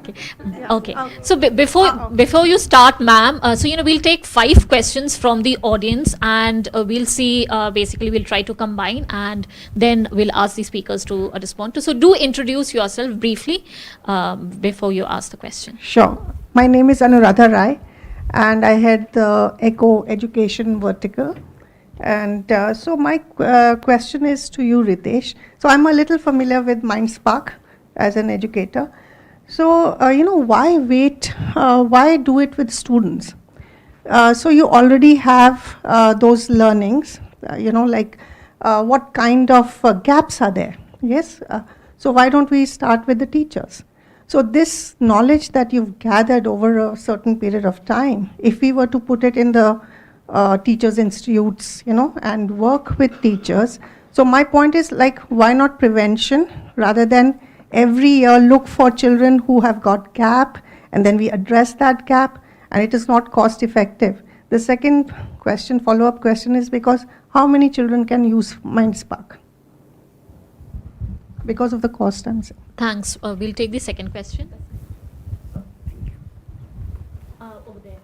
Okay. Okay. So before you start, ma'am, we'll take 5 questions from the audience, and we'll see. Basically, we'll try to combine, and then we'll ask the speakers to respond to. So do introduce yourself briefly before you ask the question. Sure. My name is Anuradha Rai, and I head the ECHO Education Vertical. And so my question is to you, Ritesh. So I'm a little familiar with MindSpark as an educator. So, why wait? Why do it with students? So you already have those learnings, what kind of gaps are there? Yes. So why don't we start with the teachers? So this knowledge that you've gathered over a certain period of time, if we were to put it in the teachers' institutes, and work with teachers. So my point is, like, why not prevention rather than every year look for children who have got gap, and then we address that gap, and it is not cost effective. The second question, follow-up question, is because how many children can use MindSpark? Because of the cost, I'm saying. Thanks. We'll take the second question. Over there.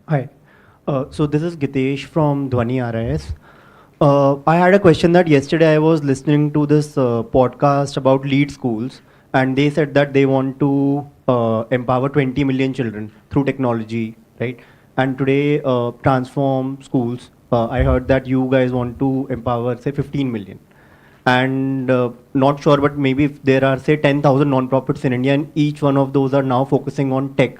Hi. So this is Gitesh from Dhwani RIS. I had a question that yesterday I was listening to this podcast about lead schools, and they said that they want to empower 20 million children through technology, right? And today, Transform Schools, I heard that you guys want to empower, say, 15 million. And not sure, but maybe if there are, say, 10,000 non-profits in India, and each one of those are now focusing on tech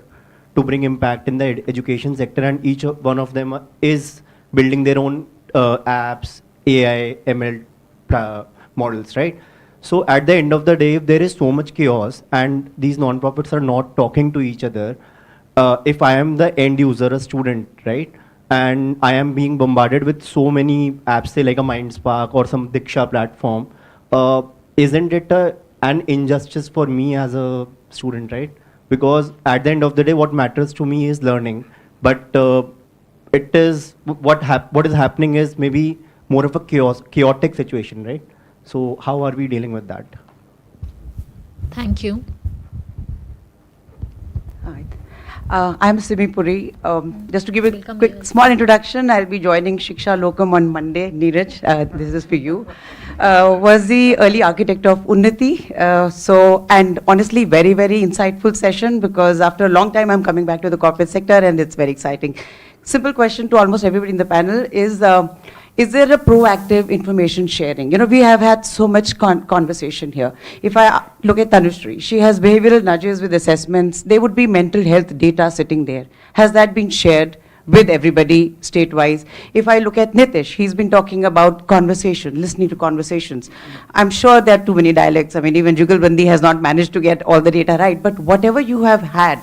to bring impact in the education sector, and each one of them is building their own apps, AI, ML models, right? So at the end of the day, if there is so much chaos and these non-profits are not talking to each other, if I am the end user, a student, right, and I am being bombarded with so many apps, say like a MindSpark or some Diksha platform, isn't it an injustice for me as a student, right? Because at the end of the day, what matters to me is learning, but it is what is happening is maybe more of a chaotic situation, right? So how are we dealing with that? Thank you. I'm Simi Puri. Just to give a quick small introduction, I'll be joining Shiksha Lokam on Monday. Neeraj, this is for you. Was the early architect of Unnati. And honestly, very, very insightful session, because after a long time, I'm coming back to the corporate sector and it's very exciting. Simple question to almost everybody in the panel is there a proactive information sharing? We have had so much conversation here. If I look at Tanushree, she has behavioral nudges with assessments. There would be mental health data sitting there. Has that been shared with everybody state-wise? If I look at Nitish, he's been talking about conversation, listening to conversations. I'm sure there are too many dialects. I mean, even Jugalbandi has not managed to get all the data right. But whatever you have had,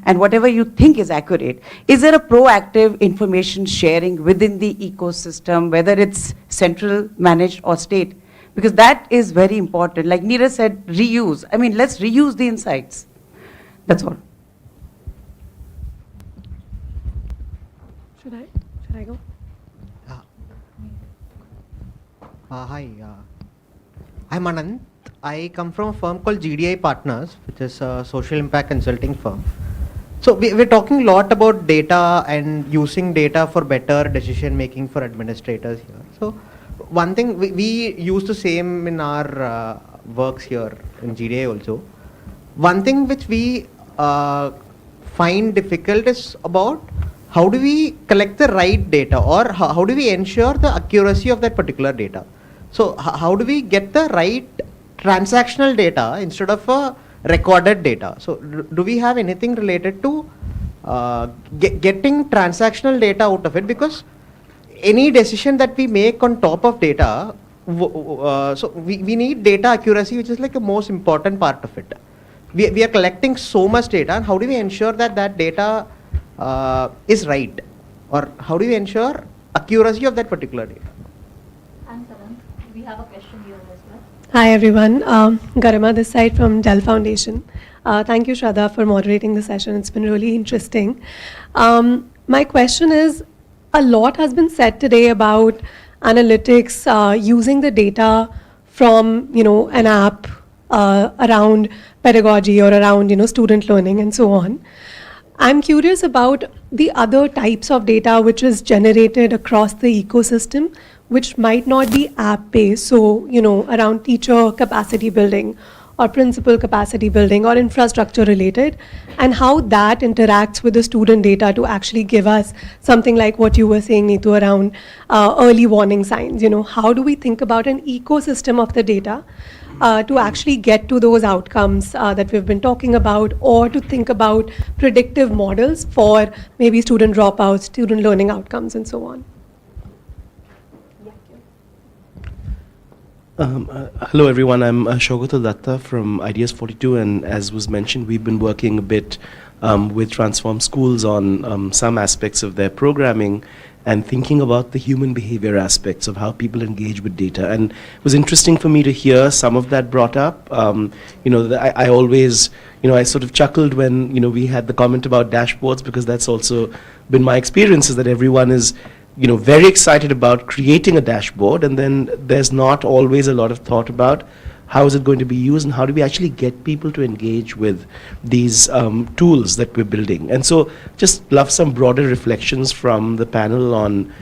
and whatever you think is accurate, is there a proactive information sharing within the ecosystem, whether it's central, managed, or state? Because that is very important. Like Neeraj said, reuse. I mean, let's reuse the insights. That's all. Should I go? Hi, I'm Anand. I come from a firm called GDI Partners, which is a social impact consulting firm. So we're talking a lot about data and using data for better decision making for administrators here. So one thing we use the same in our works here in GDA also. One thing which we find difficult is about how do we collect the right data, or how do we ensure the accuracy of that particular data. So how do we get the right transactional data instead of recorded data? So do we have anything related to getting transactional data out of it? Because any decision that we make on top of data, so we need data accuracy, which is like the most important part of it. We are collecting so much data, and how do we ensure that that data is right, or how do we ensure accuracy of that particular data? Thanks, Anand. We have a question here as well. Hi everyone, Garima this side from Dell Foundation. Thank you, Shraddha, for moderating the session. It's been really interesting. My question is, a lot has been said today about analytics, using the data from an app around pedagogy or around student learning and so on. I'm curious about the other types of data which is generated across the ecosystem, which might not be app-based, so around teacher capacity building, or principal capacity building or infrastructure related, and how that interacts with the student data to actually give us something like what you were saying, Neetu, around early warning signs. How do we think about an ecosystem of the data to actually get to those outcomes that we've been talking about, or to think about predictive models for maybe student dropouts, student learning outcomes, and so on? Hello everyone, I'm Shogatul Datta from Ideas 42, and as was mentioned, we've been working a bit with Transform Schools on some aspects of their programming and thinking about the human behavior aspects of how people engage with data. And it was interesting for me to hear some of that brought up. I always, I sort of chuckled when, we had the comment about dashboards, because that's also been my experience, is that everyone is very excited about creating a dashboard, and then there's not always a lot of thought about how is it going to be used and how do we actually get people to engage with these tools that we're building. And so just love some broader reflections from the panel on,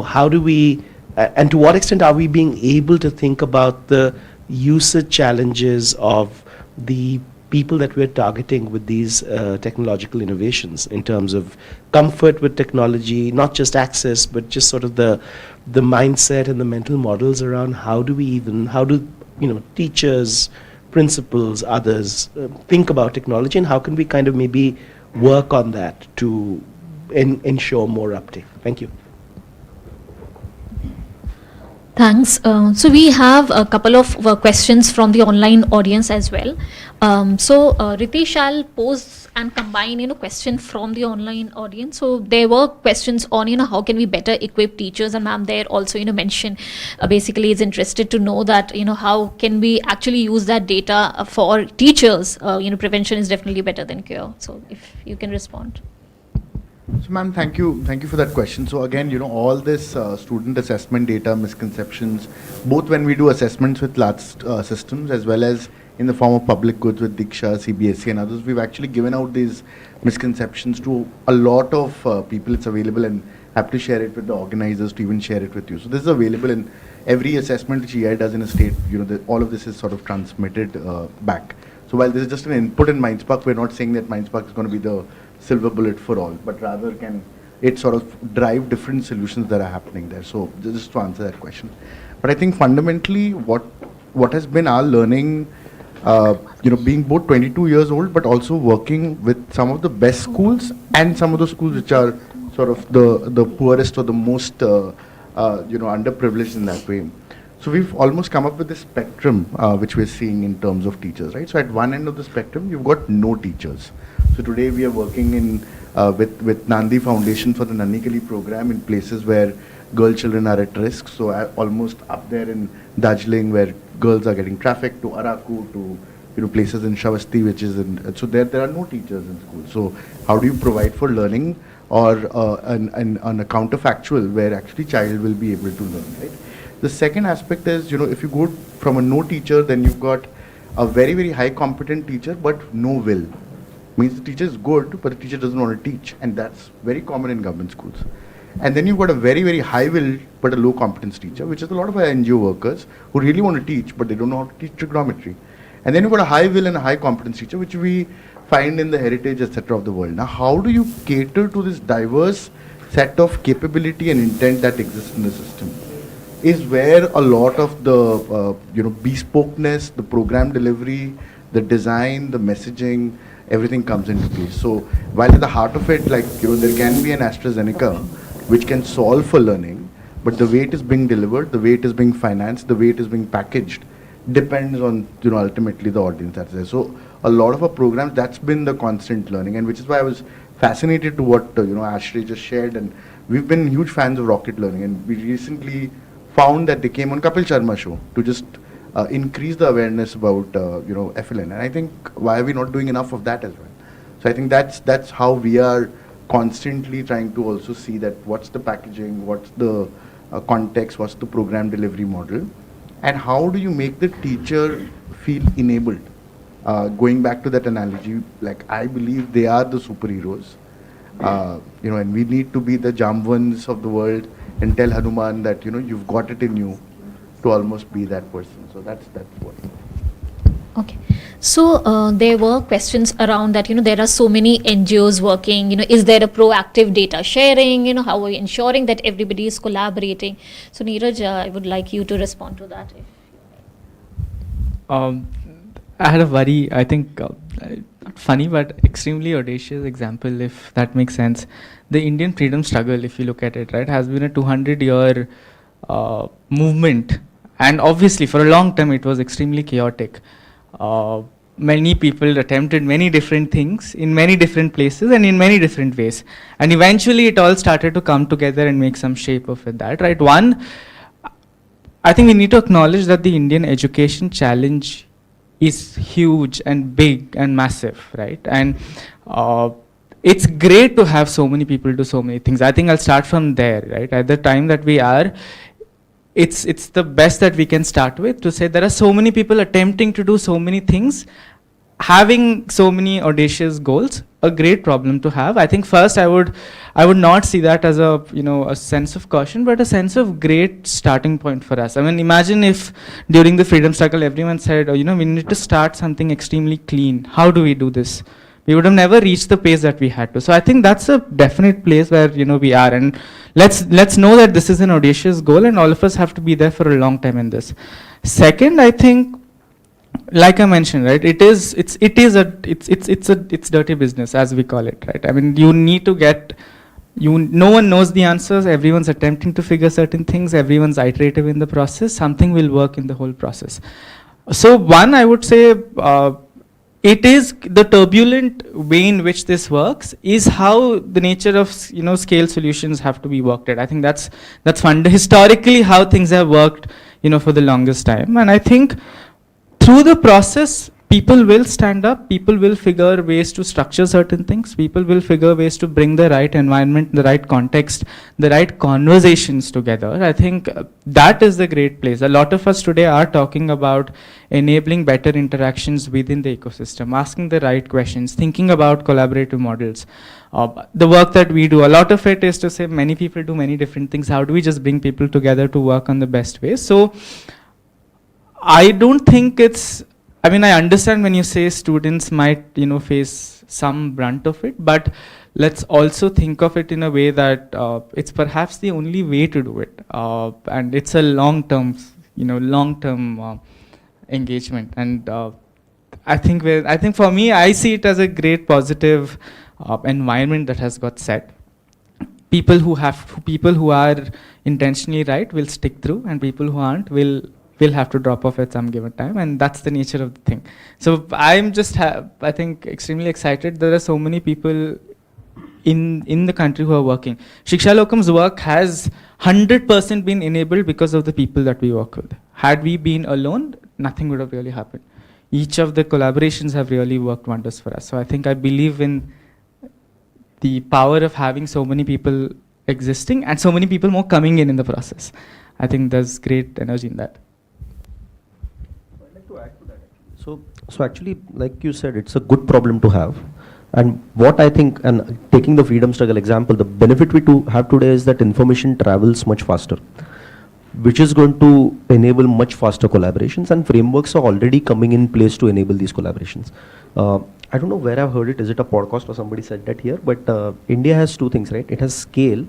how do we, and to what extent are we being able to think about the usage challenges of the people that we're targeting with these technological innovations in terms of comfort with technology, not just access, but just sort of the mindset and the mental models around how do teachers, principals, others think about technology, and how can we kind of maybe work on that to ensure more uptake. Thank you. Thanks. So we have a couple of questions from the online audience as well. Ritesh, I'll pose and combine, question from the online audience. So there were questions on, how can we better equip teachers, and ma'am there also, mentioned basically is interested to know that, how can we actually use that data for teachers? Prevention is definitely better than cure. So if you can respond. So ma'am, thank you for that question. So again, all this student assessment data misconceptions, both when we do assessments with large systems as well as in the form of public goods with Diksha, CBSE and others, we've actually given out these misconceptions to a lot of people. It's available, and happy to share it with the organizers to even share it with you. So this is available in every assessment which EI does in a state. All of this is sort of transmitted back. So while this is just an input in Mindspark, we're not saying that Mindspark is going to be the silver bullet for all, but rather can it sort of drive different solutions that are happening there. So just to answer that question. But I think fundamentally what has been our learning, being both 22 years old, but also working with some of the best schools and some of the schools which are sort of the poorest or the most, underprivileged in that way. So we've almost come up with this spectrum, which we're seeing in terms of teachers, right? So at one end of the spectrum, you've got no teachers. So today we are working in with Nandi Foundation for the Nannikali program in places where girl children are at risk. So almost up there in Darjeeling, where girls are getting trafficked, to Araku, to places in Shavasti, which is in. So there are no teachers in school. So how do you provide for learning or an a counterfactual where actually child will be able to learn, right? The second aspect is, if you go from a no teacher, then you've got a very, very high competent teacher, but no will. Means the teacher is good, but the teacher doesn't want to teach. And that's very common in government schools. And then you've got a very, very high will, but a low competence teacher, which is a lot of our NGO workers who really want to teach, but they don't know how to teach trigonometry. And then you've got a high will and a high competence teacher, which we find in the heritage, etc. of the world. Now, how do you cater to this diverse set of capability and intent that exists in the system? Is where a lot of the bespokeness, the program delivery, the design, the messaging, everything comes into place. So while at the heart of it, there can be an AstraZeneca which can solve for learning, but the way it is being delivered, the way it is being financed, the way it is being packaged depends on ultimately the audience that's there. So a lot of our programs, that's been the constant learning, and which is why I was fascinated to what Ashley just shared, and we've been huge fans of rocket learning, and we recently found that they came on Kapil Sharma show to just increase the awareness about FLN, and I think why are we not doing enough of that as well? So I think that's how we are constantly trying to also see that what's the packaging, what's the context, what's the program delivery model, and how do you make the teacher feel enabled? Going back to that analogy, I believe they are the superheroes, and we need to be the Jamvans of the world and tell Hanuman that you've got it in you to almost be that person. So that's what. Okay. So there were questions around that, there are so many NGOs working, is there a proactive data sharing, how are we ensuring that everybody is collaborating? So Neeraj, I would like you to respond to that. I had a very, I think, not funny but extremely audacious example, if that makes sense. The Indian freedom struggle, if you look at it, right, has been a 200-year movement, and obviously for a long time it was extremely chaotic. Many people attempted many different things in many different places and in many different ways, and eventually it all started to come together and make some shape of it. That, right? One, I think we need to acknowledge that the Indian education challenge is huge and big and massive, right? And it's great to have so many people do so many things. I think I'll start from there, right? At the time that we are, it's the best that we can start with, to say there are so many people attempting to do so many things, having so many audacious goals, a great problem to have. I think first I would not see that as a a sense of caution, but a sense of great starting point for us. I mean, imagine if during the freedom struggle everyone said, we need to start something extremely clean. How do we do this? We would have never reached the pace that we had to. So I think that's a definite place where we are, and let's know that this is an audacious goal, and all of us have to be there for a long time in this. Second, I think, like I mentioned, right, it's dirty business, as we call it, right? I mean, you need to get, no one knows the answers, everyone's attempting to figure certain things, everyone's iterative in the process, something will work in the whole process. So one, I would say, it is the turbulent way in which this works is how the nature of scale solutions have to be worked at. I think that's historically how things have worked for the longest time, and I think through the process, people will stand up, people will figure ways to structure certain things, people will figure ways to bring the right environment, the right context, the right conversations together. I think that is the great place. A lot of us today are talking about enabling better interactions within the ecosystem, asking the right questions, thinking about collaborative models. The work that we do, a lot of it is to say many people do many different things. How do we just bring people together to work on the best way? So I don't think I mean, I understand when you say students might, face some brunt of it, but let's also think of it in a way that it's perhaps the only way to do it. And it's a long-term, engagement. And I think for me, I see it as a great positive environment that has got set. People who are intentionally right will stick through, and people who aren't will have to drop off at some given time, and that's the nature of the thing. So I'm just, I think, extremely excited. There are so many people in the country who are working. Shiksha Lokam's work has 100% been enabled because of the people that we work with. Had we been alone, nothing would have really happened. Each of the collaborations have really worked wonders for us. So I think I believe in the power of having so many people existing and so many people more coming in the process. I think there's great energy in that. So actually, like you said, it's a good problem to have. And what I think, and taking the freedom struggle example, the benefit we have today is that information travels much faster, which is going to enable much faster collaborations, and frameworks are already coming in place to enable these collaborations. I don't know where I've heard it. Is it a podcast or somebody said that here? But India has two things, right? It has scale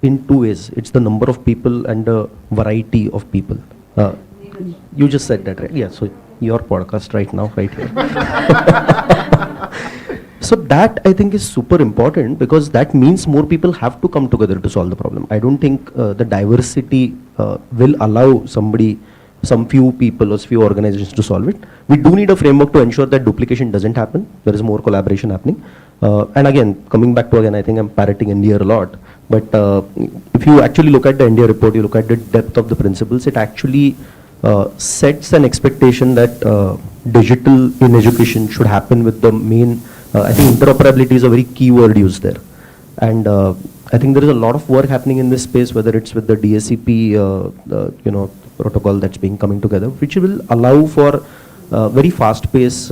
in two ways. It's the number of people and the variety of people. You just said that, right? Yeah, so your podcast right now, right here. So that I think is super important, because that means more people have to come together to solve the problem. I don't think the diversity will allow some few people or few organizations to solve it. We do need a framework to ensure that duplication doesn't happen. There is more collaboration happening. And again, coming back to I think I'm parroting India a lot. But if you actually look at the India report, you look at the depth of the principles, it actually sets an expectation that digital in education should happen with the main, I think interoperability is a very key word used there. And I think there is a lot of work happening in this space, whether it's with the DSCP, protocol that's being coming together, which will allow for very fast-paced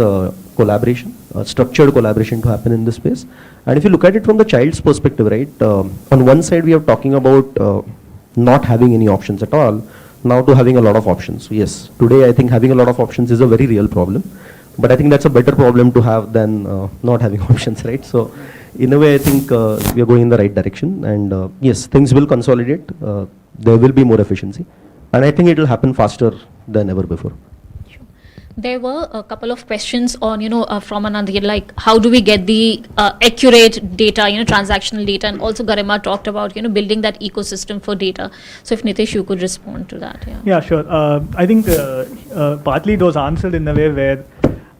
collaboration, structured collaboration to happen in this space. And if you look at it from the child's perspective, right, on one side we are talking about not having any options at all, now to having a lot of options. Yes, today I think having a lot of options is a very real problem. But I think that's a better problem to have than not having options, right? So in a way, I think we are going in the right direction. And yes, things will consolidate. There will be more efficiency. And I think it will happen faster than ever before. There were a couple of questions on, from Anand, like how do we get the accurate data, transactional data, and also Garima talked about, building that ecosystem for data. So if Nitish, you could respond to that. Yeah, sure. I think partly it was answered in a way where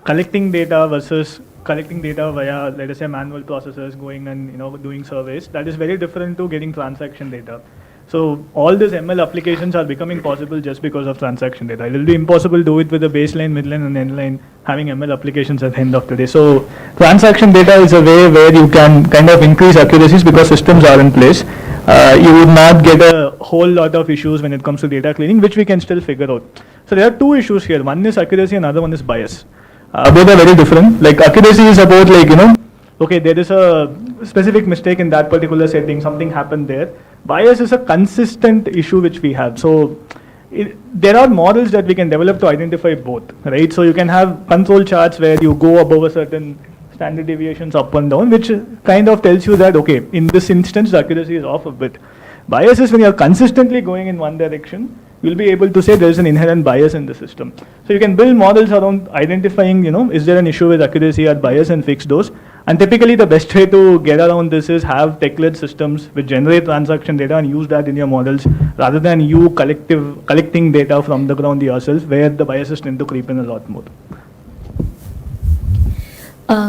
collecting data versus collecting data via, let us say, manual processes going and, doing surveys, that is very different to getting transaction data. So all these ML applications are becoming possible just because of transaction data. It will be impossible to do it with the baseline, midline, and endline having ML applications at the end of the day. So transaction data is a way where you can kind of increase accuracies because systems are in place. You would not get a whole lot of issues when it comes to data cleaning, which we can still figure out. So there are two issues here. One is accuracy, another one is bias. Both are very different. Like accuracy is about okay, there is a specific mistake in that particular setting, something happened there. Bias is a consistent issue which we have. So there are models that we can develop to identify both, right? So you can have control charts where you go above a certain standard deviations up and down, which kind of tells you that, okay, in this instance, the accuracy is off a bit. Bias is when you're consistently going in one direction, you'll be able to say there is an inherent bias in the system. So you can build models around identifying, is there an issue with accuracy or bias and fix those. And typically the best way to get around this is have tech-led systems which generate transaction data and use that in your models rather than you collecting data from the ground yourself where the biases tend to creep in a lot more.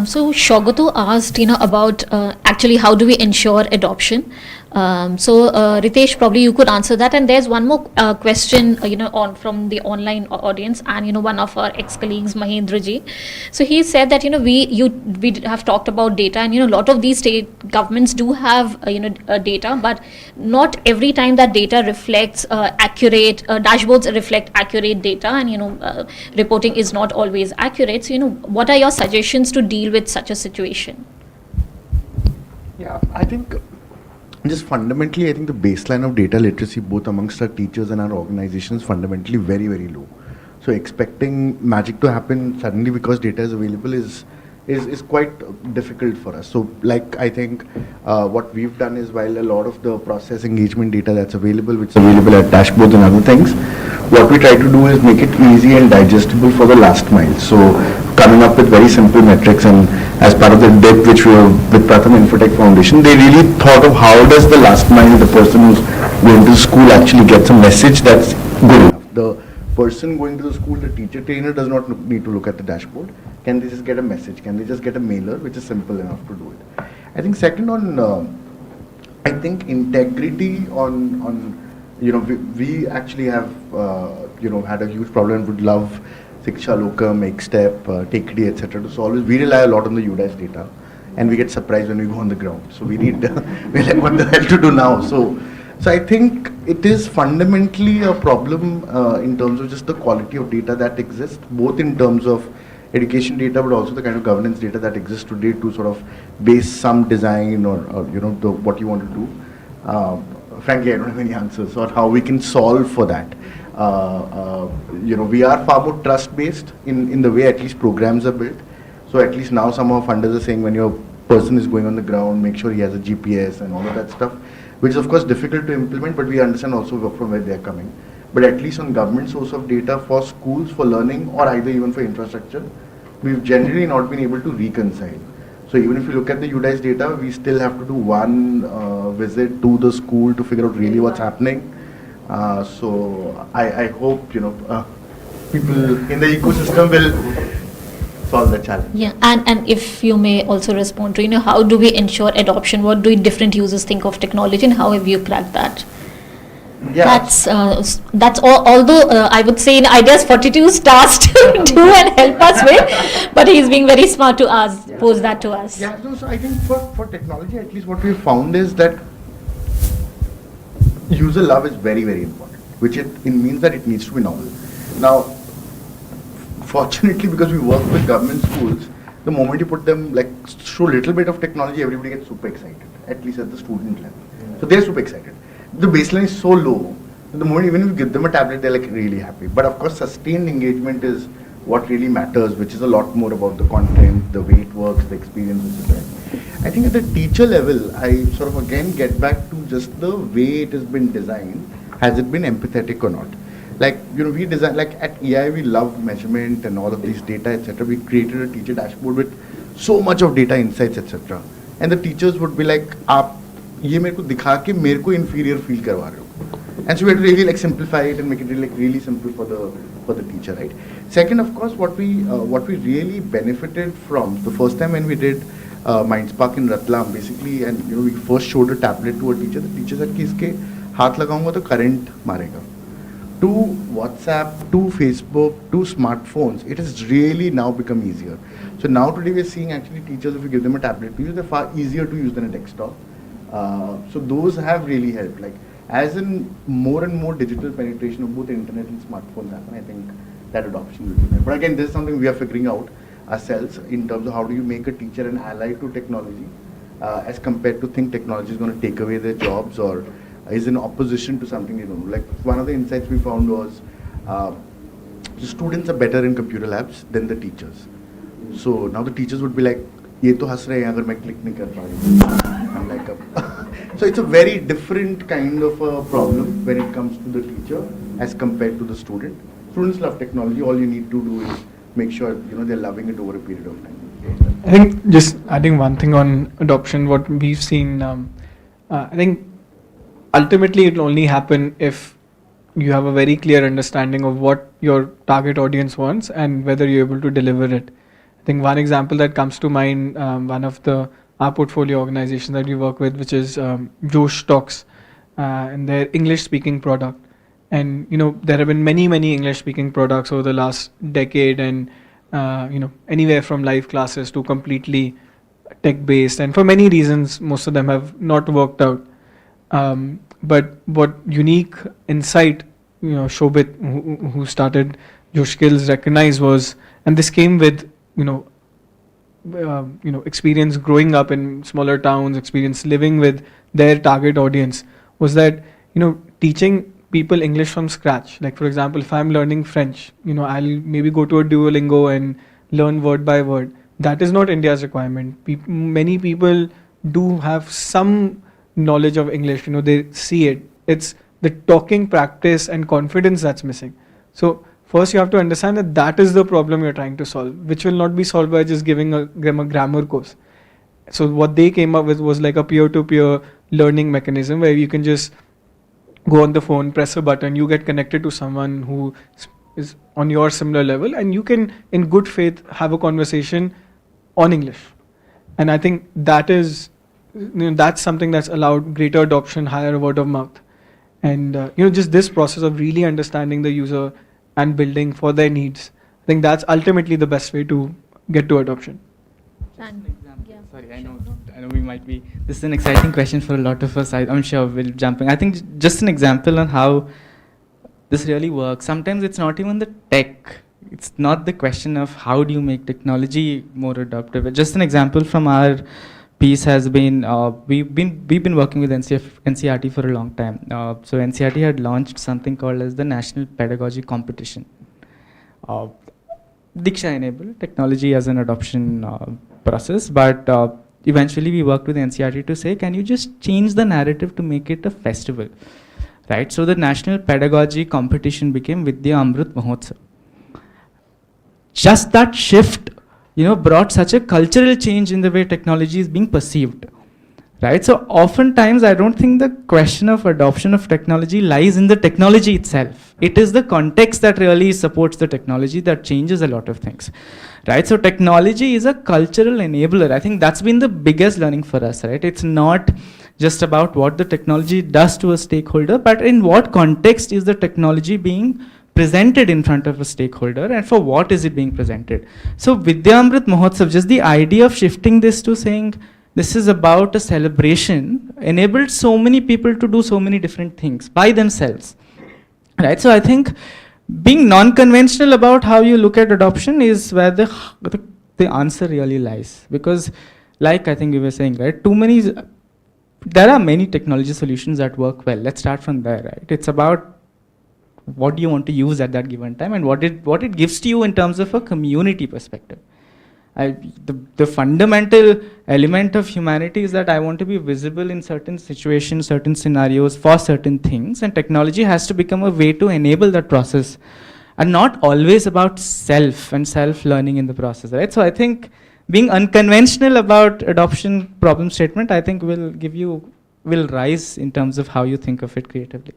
So Shogoto asked, about actually how do we ensure adoption. So Ritesh, probably you could answer that. And there's one more question, on from the online audience, and one of our ex-colleagues, Mahendra ji. So he said that we have talked about data, and a lot of these state governments do have data, but not every time that data reflects accurate dashboards reflect accurate data, and reporting is not always accurate. So what are your suggestions to deal with such a situation? Yeah, I think just fundamentally, I think the baseline of data literacy, both amongst our teachers and our organizations, fundamentally very, very low. So expecting magic to happen suddenly because data is available is quite difficult for us. So like I think what we've done is, while a lot of the process engagement data that's available, which is available at dashboards and other things, what we try to do is make it easy and digestible for the last mile. So coming up with very simple metrics, and as part of the dip which we were with Pratham Infotech Foundation, they really thought of how does the last mile, the person who's going to school, actually gets a message that's good enough. The person going to the school, the teacher trainer does not need to look at the dashboard. Can they just get a message? Can they just get a mailer, which is simple enough to do it? I think second on, I think integrity on we actually have, had a huge problem and would love Shiksha Lokam, Step, TakeD, etc. to solve it. We rely a lot on the UDAS data, and we get surprised when we go on the ground. So we need, we're like, what the hell to do now? So I think it is fundamentally a problem in terms of just the quality of data that exists, both in terms of education data, but also the kind of governance data that exists today to sort of base some design or what you want to do. Frankly, I don't have any answers on how we can solve for that. We are far more trust-based in the way at least programs are built. So at least now some of our funders are saying when your person is going on the ground, make sure he has a GPS and all of that stuff, which is of course difficult to implement, but we understand also from where they're coming. But at least on government source of data for schools, for learning, or either even for infrastructure, we've generally not been able to reconcile. So even if you look at the UDICE data, we still have to do one visit to the school to figure out really what's happening. So I hope people in the ecosystem will solve the challenge. Yeah, and if you may also respond to how do we ensure adoption? What do different users think of technology, and how have you cracked that? Yeah. That's all. Although I would say in Ideas 42's task to do and help us with, but he's being very smart to pose that to us. Yeah, no, so I think for technology, at least what we've found is that user love is very, very important, which it means that it needs to be novel. Now, fortunately, because we work with government schools, the moment you put them, like, show a little bit of technology, everybody gets super excited, at least at the student level. So they're super excited. The baseline is so low, the moment even if you give them a tablet, they're like really happy. But of course, sustained engagement is what really matters, which is a lot more about the content, the way it works, the experience, etc. I think at the teacher level, I sort of again get back to just the way it has been designed. Has it been empathetic or not? Like, we design, like at EI, we love measurement and all of these data, etc. We created a teacher dashboard with so much of data insights, etc. And the teachers would be like, "Aap ye mere ko dikha ke mere ko inferior feel karwa rahe ho." And so we had to really like simplify it and make it really simple for the teacher, right? Second, of course, what we really benefited from the first time when we did Mindspark in Ratlam, basically, and we first showed a tablet to a teacher. The teacher said, "कि इसके हाथ लगाऊंगा तो current मारेगा." To WhatsApp, to Facebook, to smartphones, it has really now become easier. So now today we're seeing actually teachers, if you give them a tablet to use, they're far easier to use than a desktop. So those have really helped. Like as in more and more digital penetration of both internet and smartphones happen, I think that adoption will be there. But again, this is something we are figuring out ourselves in terms of how do you make a teacher an ally to technology as compared to think technology is going to take away their jobs or is in opposition to something they don't know. Like one of the insights we found was the students are better in computer labs than the teachers. So now the teachers would be like, "ये तो हंस रहे हैं अगर मैं click नहीं कर पा रही." I'm like, so it's a very different kind of a problem when it comes to the teacher as compared to the student. Students love technology. All you need to do is make sure they're loving it over a period of time. I think just adding one thing on adoption, what we've seen, I think ultimately it will only happen if you have a very clear understanding of what your target audience wants and whether you're able to deliver it. I think one example that comes to mind, one of our portfolio organizations that we work with, which is Josh Talks, and their English-speaking product. And there have been many English-speaking products over the last decade, and anywhere from live classes to completely tech-based. And for many reasons, most of them have not worked out. But what unique insight, Shobit, who started Josh Skills, recognized was, and this came with experience growing up in smaller towns, experience living with their target audience, was that teaching people English from scratch. Like for example, if I'm learning French, I'll maybe go to a Duolingo and learn word by word. That is not India's requirement. Many people do have some knowledge of English, they see it. It's the talking practice and confidence that's missing. So first you have to understand that is the problem you're trying to solve, which will not be solved by just giving them a grammar course. So what they came up with was like a peer-to-peer learning mechanism where you can just go on the phone, press a button, you get connected to someone who is on your similar level, and you can in good faith have a conversation on English. And I think that is that's something that's allowed greater adoption, higher word of mouth. And just this process of really understanding the user and building for their needs, I think that's ultimately the best way to get to adoption. Sorry, I know we might be. This is an exciting question for a lot of us. I'm sure we'll jump in. I think just an example on how this really works. Sometimes it's not even the tech. It's not the question of how do you make technology more adaptive. Just an example from our piece has been we've been working with NCERT for a long time. So NCERT had launched something called as the National Pedagogy Competition. Diksha enabled technology as an adoption process, but eventually we worked with NCERT to say, can you just change the narrative to make it a festival, right? So the National Pedagogy Competition became Vidya Amrit Mahotsav. Just that shift, brought such a cultural change in the way technology is being perceived, right? So oftentimes I don't think the question of adoption of technology lies in the technology itself. It is the context that really supports the technology that changes a lot of things, right? So technology is a cultural enabler. I think that's been the biggest learning for us, right? It's not just about what the technology does to a stakeholder, but in what context is the technology being presented in front of a stakeholder, and for what is it being presented. So Vidyamrit Mahotsav, just the idea of shifting this to saying this is about a celebration, enabled so many people to do so many different things by themselves, right? So I think being non-conventional about how you look at adoption is where the answer really lies. Because like I think we were saying, right, there are many technology solutions that work well. Let's start from there, right? It's about what do you want to use at that given time, and what it gives to you in terms of a community perspective. The fundamental element of humanity is that I want to be visible in certain situations, certain scenarios, for certain things, and technology has to become a way to enable that process, and not always about self and self-learning in the process, right? So I think being unconventional about adoption problem statement, I think will rise in terms of how you think of it creatively.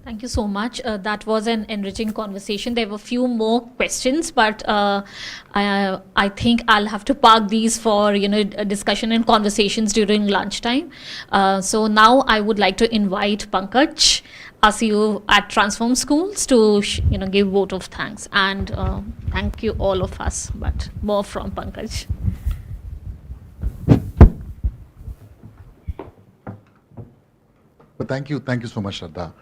Thank you so much. That was an enriching conversation. There were a few more questions, but I think I'll have to park these for a discussion and conversations during lunchtime. So now I would like to invite Pankaj, our CEO at Transform Schools, to give vote of thanks, and thank you all of us, but more from Pankaj. Well, thank you so much, Shraddha.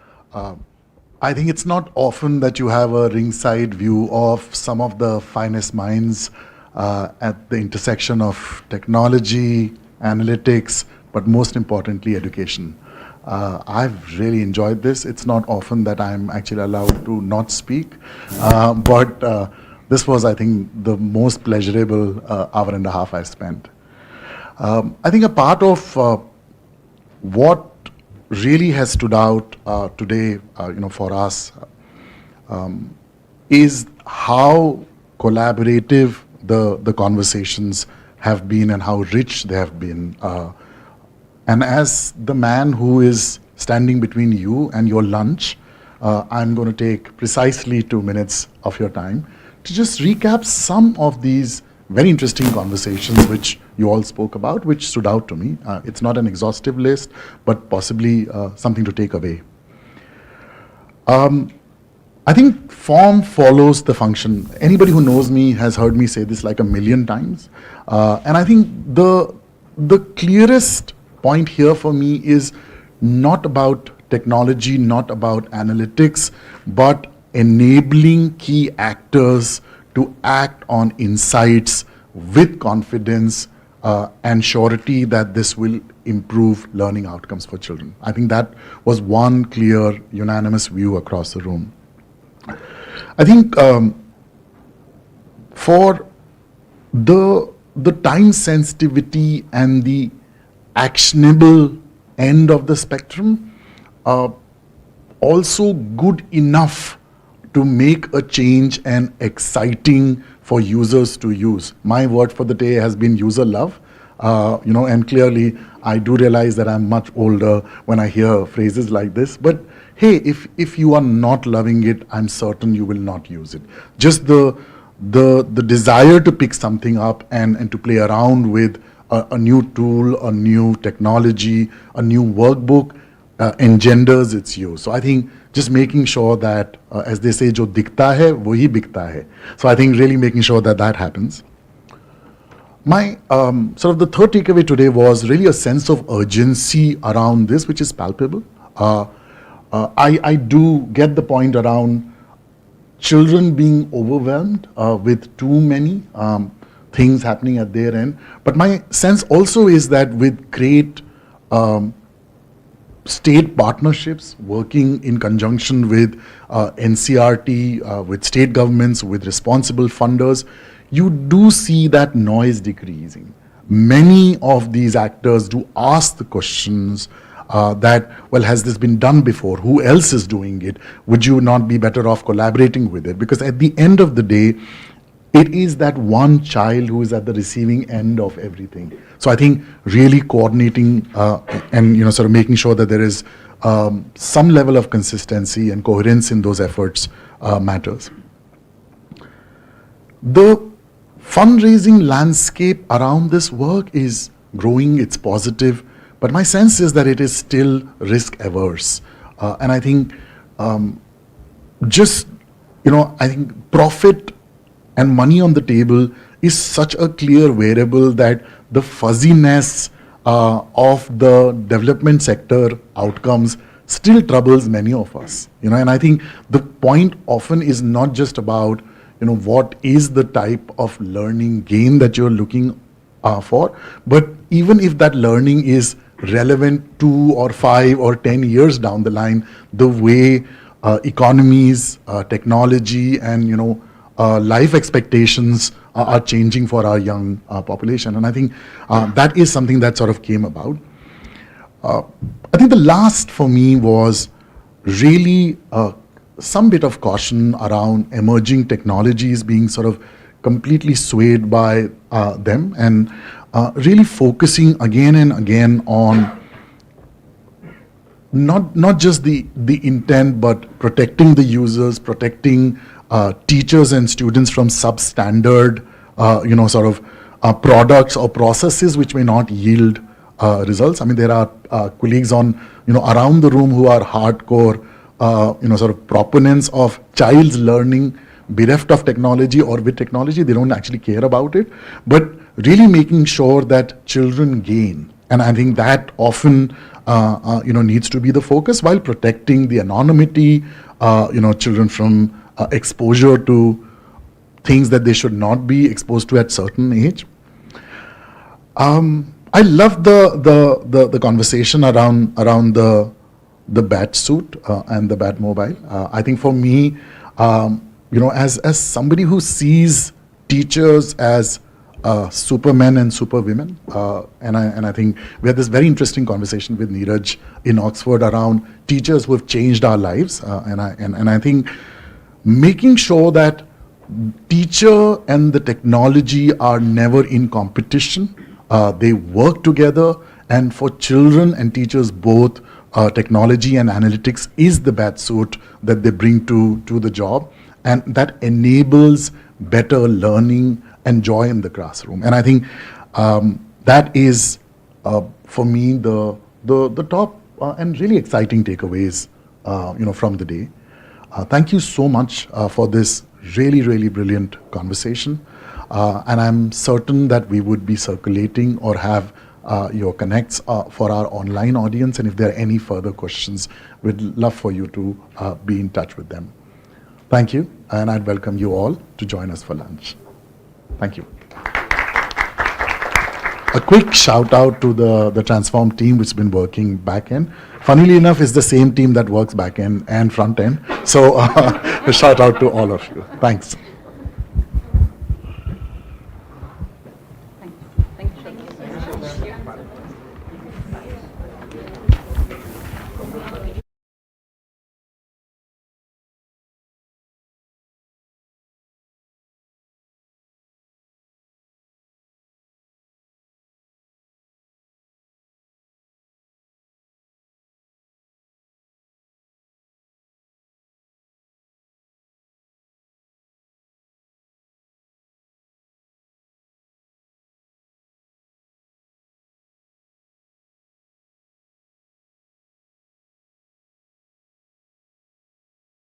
I think it's not often that you have a ringside view of some of the finest minds at the intersection of technology, analytics, but most importantly, education. I've really enjoyed this. It's not often that I'm actually allowed to not speak, but this was, I think, the most pleasurable hour and a half I spent. I think a part of what really has stood out today, for us, is how collaborative the conversations have been and how rich they have been. And as the man who is standing between you and your lunch, I'm going to take precisely 2 minutes of your time to just recap some of these very interesting conversations which you all spoke about, which stood out to me. It's not an exhaustive list, but possibly something to take away. I think form follows the function. Anybody who knows me has heard me say this like 1,000,000 times. And I think the clearest point here for me is not about technology, not about analytics, but enabling key actors to act on insights with confidence and surety that this will improve learning outcomes for children. I think that was one clear, unanimous view across the room. I think for the time sensitivity and the actionable end of the spectrum, also good enough to make a change and exciting for users to use. My word for the day has been user love, and clearly I do realize that I'm much older when I hear phrases like this, but hey, if you are not loving it, I'm certain you will not use it. Just the desire to pick something up and to play around with a new tool, a new technology, a new workbook engenders its use. So I think just making sure that, as they say, jo dikhta hai, wahi bikta hai. So I think really making sure that that happens. My sort of the third takeaway today was really a sense of urgency around this, which is palpable. I do get the point around children being overwhelmed with too many things happening at their end. But my sense also is that with great state partnerships, working in conjunction with NCRT, with state governments, with responsible funders, you do see that noise decreasing. Many of these actors do ask the questions that, well, has this been done before? Who else is doing it? Would you not be better off collaborating with it? Because at the end of the day, it is that one child who is at the receiving end of everything. So I think really coordinating and sort of making sure that there is some level of consistency and coherence in those efforts matters. The fundraising landscape around this work is growing, it's positive, but my sense is that it is still risk averse. And I think I think profit and money on the table is such a clear variable that the fuzziness of the development sector outcomes still troubles many of us. And I think the point often is not just about what is the type of learning gain that you're looking for, but even if that learning is relevant 2 or 5 or 10 years down the line, the way economies, technology, and life expectations are changing for our young population. And I think that is something that sort of came about. I think the last for me was really some bit of caution around emerging technologies being sort of completely swayed by them, and really focusing again and again on not just the intent, but protecting the users, protecting teachers and students from substandard, products or processes which may not yield results. I mean, there are colleagues on, around the room who are hardcore, proponents of child's learning bereft of technology or with technology. They don't actually care about it, but really making sure that children gain. And I think that often, needs to be the focus, while protecting the anonymity, children from exposure to things that they should not be exposed to at certain age. I love the conversation around the bat suit and the bat mobile. I think for me, as somebody who sees teachers as supermen and superwomen, and I think we had this very interesting conversation with Neeraj in Oxford around teachers who have changed our lives, and I think making sure that teacher and the technology are never in competition. They work together, and for children and teachers both, technology and analytics is the bat suit that they bring to the job, and that enables better learning and joy in the classroom. And I think that is, for me, the top and really exciting takeaways, from the day. Thank you so much for this really brilliant conversation. And I'm certain that we would be circulating or have your connects for our online audience. And if there are any further questions, we'd love for you to be in touch with them. Thank you, and I'd welcome you all to join us for lunch. Thank you. A quick shout out to the Transform team, which has been working back end. Funnily enough, it's the same team that works back end and front end. So a shout out to all of you. Thanks. Thank you.